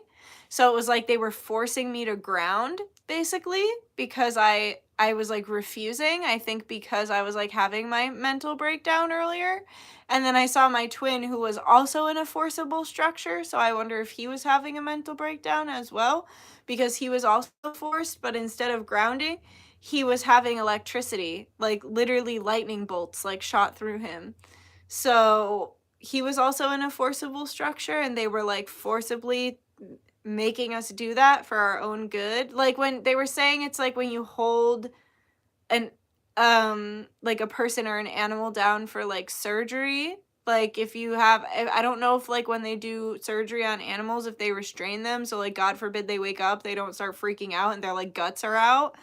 So it was like they were forcing me to ground, basically, because I was like refusing, I think because I was like having my mental breakdown earlier. And then I saw my twin who was also in a forcible structure, so I wonder if he was having a mental breakdown as well, because he was also forced, but instead of grounding, he was having electricity, like literally lightning bolts like shot through him. So he was also in a forcible structure, and they were like forcibly making us do that for our own good. Like when they were saying it's like when you hold an like a person or an animal down for like surgery, like if you have, I don't know if like when they do surgery on animals, if they restrain them, so like God forbid they wake up, they don't start freaking out and their like guts are out.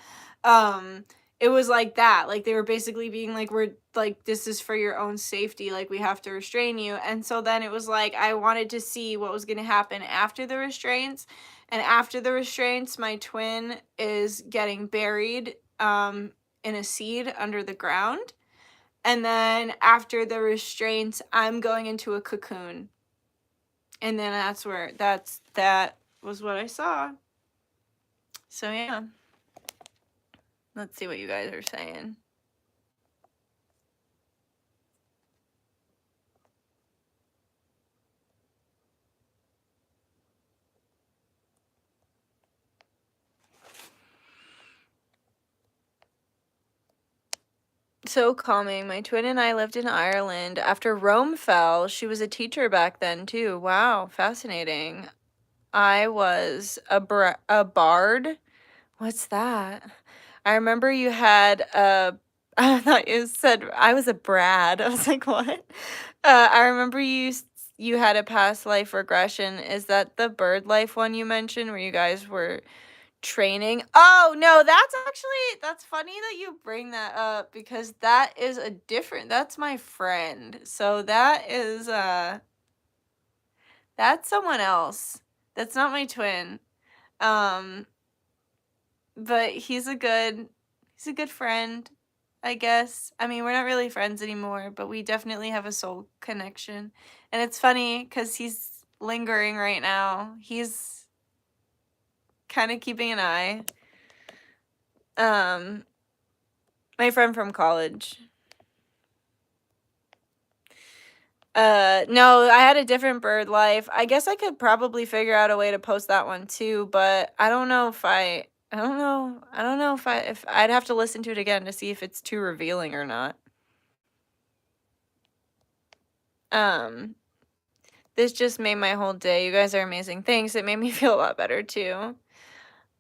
It was like that, like they were basically being like, we're like, this is for your own safety, like we have to restrain you. And so then it was like I wanted to see what was going to happen after the restraints. And after the restraints, my twin is getting buried in a seed under the ground. And then after the restraints, I'm going into a cocoon. And then that was what I saw. So yeah. Let's see what you guys are saying. So calming. My twin and I lived in Ireland after Rome fell. She was a teacher back then too. Wow, fascinating. I was a bard What's that? I remember you had I thought you said I was a Brad. I was like, what? I remember you had a past life regression. Is that the bird life one you mentioned where you guys were training? Oh, no, that's funny that you bring that up because that is that's my friend. So that's someone else. That's not my twin. Um but he's a good friend, I guess. I mean, we're not really friends anymore, but we definitely have a soul connection. And it's funny because he's lingering right now. He's kind of keeping an eye. My friend from college. No, I had a different bird life. I guess I could probably figure out a way to post that one too, but I don't know if I don't know if I'd have to listen to it again to see if it's too revealing or not. Um, this just made my whole day. You guys are amazing. Thanks. It made me feel a lot better too.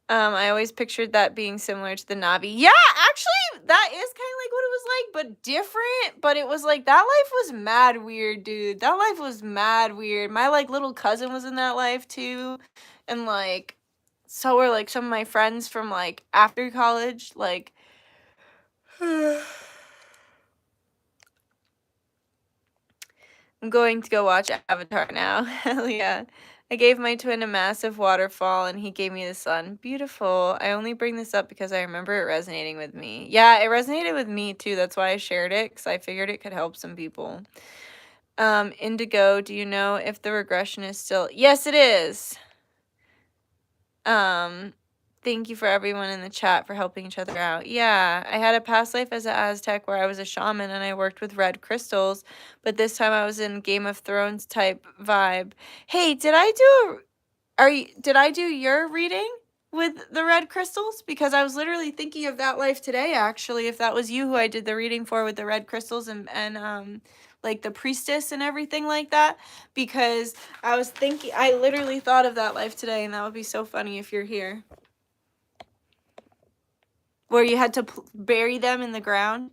I always pictured that being similar to the Navi. Yeah, actually, that is kind of like what it was like, but different. But it was like, that life was mad weird, dude. That life was mad weird. My, like, little cousin was in that life, too. And, like, so were, like, some of my friends from, like, after college. Like, I'm going to go watch Avatar now. Hell yeah. I gave my twin a massive waterfall and he gave me the sun. Beautiful. I only bring this up because I remember it resonating with me. Yeah, it resonated with me too. That's why I shared it, because I figured it could help some people. Indigo, do you know if the regression is still... Yes, it is. Thank you for everyone in the chat for helping each other out. Yeah, I had a past life as an Aztec where I was a shaman and I worked with red crystals, but this time I was in Game of Thrones type vibe. Hey, did I do your reading with the red crystals? Because I was literally thinking of that life today, actually, if that was you who I did the reading for with the red crystals and like the priestess and everything like that, because I literally thought of that life today, and that would be so funny if you're here. Where you had to bury them in the ground.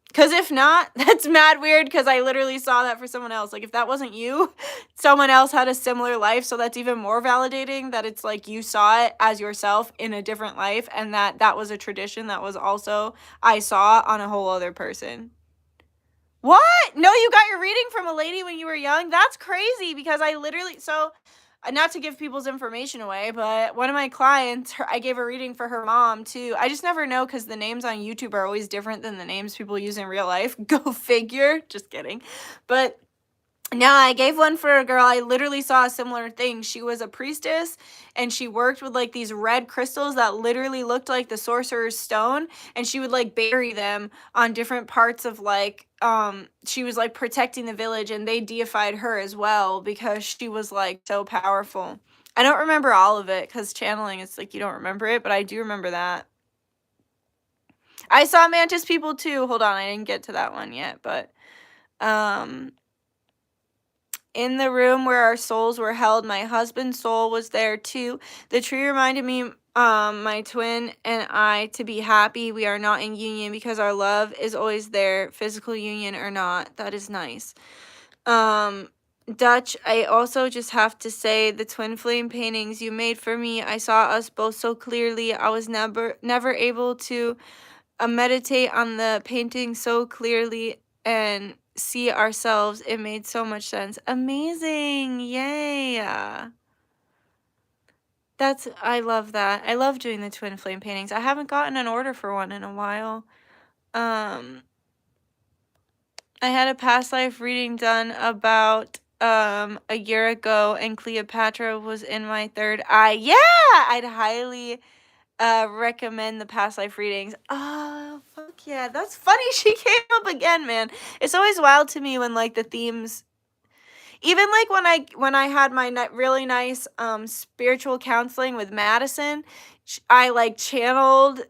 Because if not, that's mad weird, because I literally saw that for someone else. Like, if that wasn't you, someone else had a similar life, so that's even more validating that it's like you saw it as yourself in a different life, and that was a tradition that was also, I saw on a whole other person. What? No, you got your reading from a lady when you were young? That's crazy, because I literally, so... Not to give people's information away, but one of my clients, I gave a reading for her mom, too. I just never know, because the names on YouTube are always different than the names people use in real life. Go figure. Just kidding. But... no, I gave one for a girl. I literally saw a similar thing. She was a priestess, and she worked with, like, these red crystals that literally looked like the sorcerer's stone, and she would, like, bury them on different parts of, like, she was, like, protecting the village, and they deified her as well because she was, like, so powerful. I don't remember all of it, because channeling, it's like you don't remember it, but I do remember that. I saw mantis people, too. Hold on, I didn't get to that one yet, but, in the room where our souls were held, my husband's soul was there too. The tree reminded me, my twin and I, to be happy we are not in union because our love is always there, physical union or not. That is nice. Dutch, I also just have to say the twin flame paintings you made for me, I saw us both so clearly. I was never able to meditate on the painting so clearly and see ourselves. It made so much sense. Amazing. Yay. I love that. I love doing the twin flame paintings. I haven't gotten an order for one in a while. I had a past life reading done about a year ago, and Cleopatra was in my third eye. Yeah, I'd highly recommend the past life readings. Oh, fuck yeah. That's funny she came up again, man. It's always wild to me when, like, the themes... Even, like, when I had my really nice spiritual counseling with Madison, I, like, channeled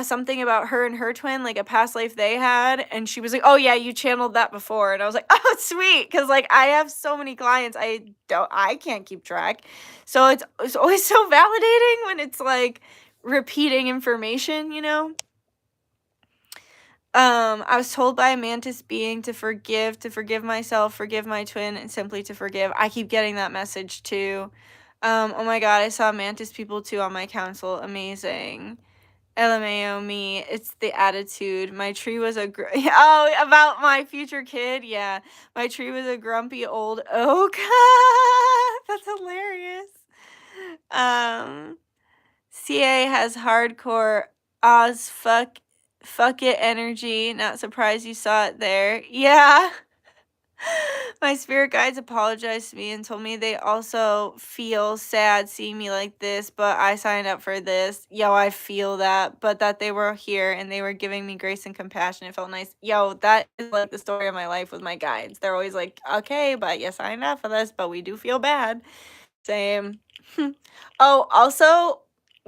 something about her and her twin, like, a past life they had, and she was like, oh, yeah, you channeled that before. And I was like, oh, sweet, because, like, I have so many clients, I can't keep track. So it's always so validating when it's, like... repeating information, you know? I was told by a mantis being to forgive myself, forgive my twin, and simply to forgive. I keep getting that message too. Oh my god, I saw mantis people too on my council. Amazing. LMAO me. It's the attitude. My tree was a oh, about my future kid? Yeah. My tree was a grumpy old oak. That's hilarious. CA has hardcore Oz fuck it energy. Not surprised you saw it there. Yeah. My spirit guides apologized to me and told me they also feel sad seeing me like this, but I signed up for this. Yo, I feel that. But that they were here and they were giving me grace and compassion. It felt nice. Yo, that is like the story of my life with my guides. They're always like, okay, but you signed up for this, but we do feel bad. Same. Oh, also,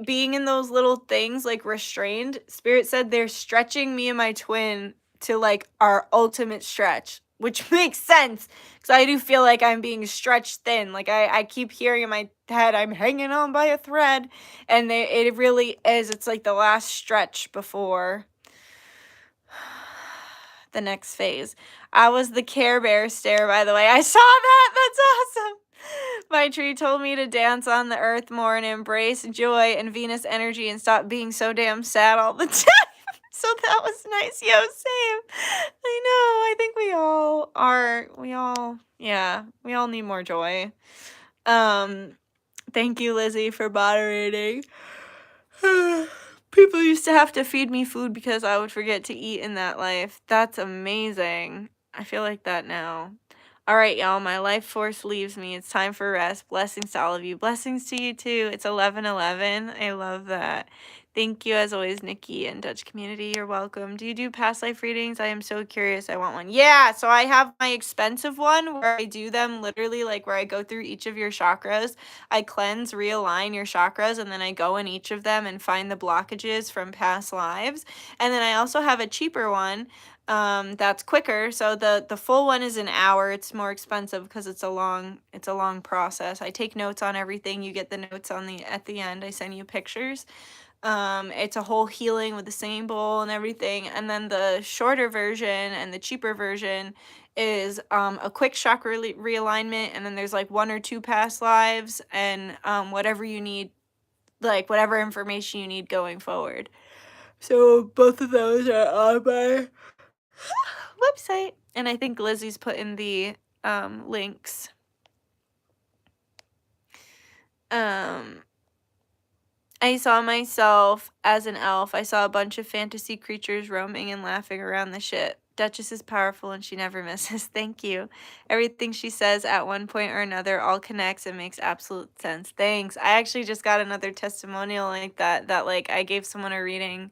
being in those little things, like restrained, Spirit said they're stretching me and my twin to like our ultimate stretch, which makes sense because I do feel like I'm being stretched thin. Like I keep hearing in my head, I'm hanging on by a thread, and it really is. It's like the last stretch before the next phase. I was the Care Bear stare, by the way. I saw that. That's awesome. My tree told me to dance on the earth more and embrace joy and Venus energy and stop being so damn sad all the time. So that was nice. Yo, same. I know. I think we all are. We all need more joy. Thank you, Lizzie, for moderating. People used to have to feed me food because I would forget to eat in that life. That's amazing. I feel like that now. All right, y'all, my life force leaves me. It's time for rest. Blessings to all of you. Blessings to you, too. It's 11:11. I love that. Thank you, as always, Nikki and Dutch community. You're welcome. Do you do past life readings? I am so curious. I want one. Yeah, so I have my expensive one where I do them literally like where I go through each of your chakras. I cleanse, realign your chakras, and then I go in each of them and find the blockages from past lives. And then I also have a cheaper one that's quicker. So the full one is an hour. It's more expensive because it's a long process. I take notes on everything. You get the notes at the end. I send you pictures. It's a whole healing with the same bowl and everything. And then the shorter version and the cheaper version is a quick chakra realignment, and then there's like 1 or 2 past lives and whatever you need, like whatever information you need going forward. So both of those are on my website, and I think Lizzie's put in the links. I saw myself as an elf. I saw a bunch of fantasy creatures roaming and laughing around the shit. Dutchess is powerful and she never misses. Thank you. Everything she says at one point or another all connects and makes absolute sense. Thanks. I actually just got another testimonial like that like I gave someone a reading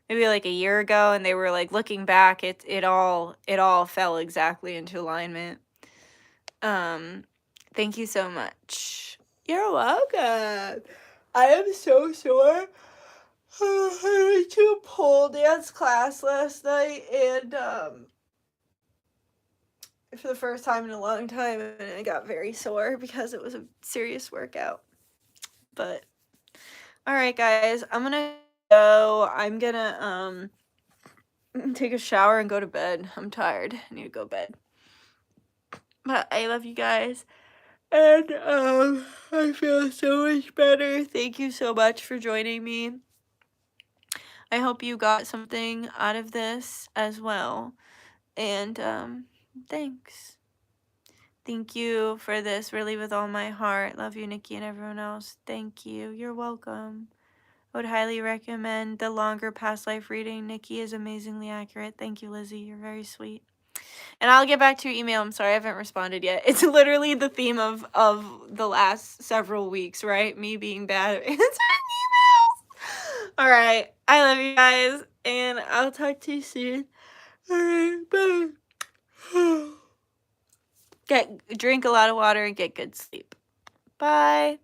maybe like a year ago, and they were like looking back, it all fell exactly into alignment. Thank you so much. You're welcome. I am so sore. I went to a pole dance class last night, and for the first time in a long time, and I got very sore because it was a serious workout. But all right, guys, I'm gonna go. I'm gonna take a shower and go to bed. I'm tired. I need to go to bed. But I love you guys. And I feel so much better. Thank you so much for joining me. I hope you got something out of this as well. And thanks. Thank you for this, really, with all my heart. Love you, Nikki, and everyone else. Thank you. You're welcome. I would highly recommend the longer past life reading. Nikki is amazingly accurate. Thank you, Lizzie. You're very sweet. And I'll get back to your email. I'm sorry I haven't responded yet. It's literally the theme of the last several weeks, right? Me being bad at answering emails. All right. I love you guys, and I'll talk to you soon. All right. Bye. Drink a lot of water and get good sleep. Bye.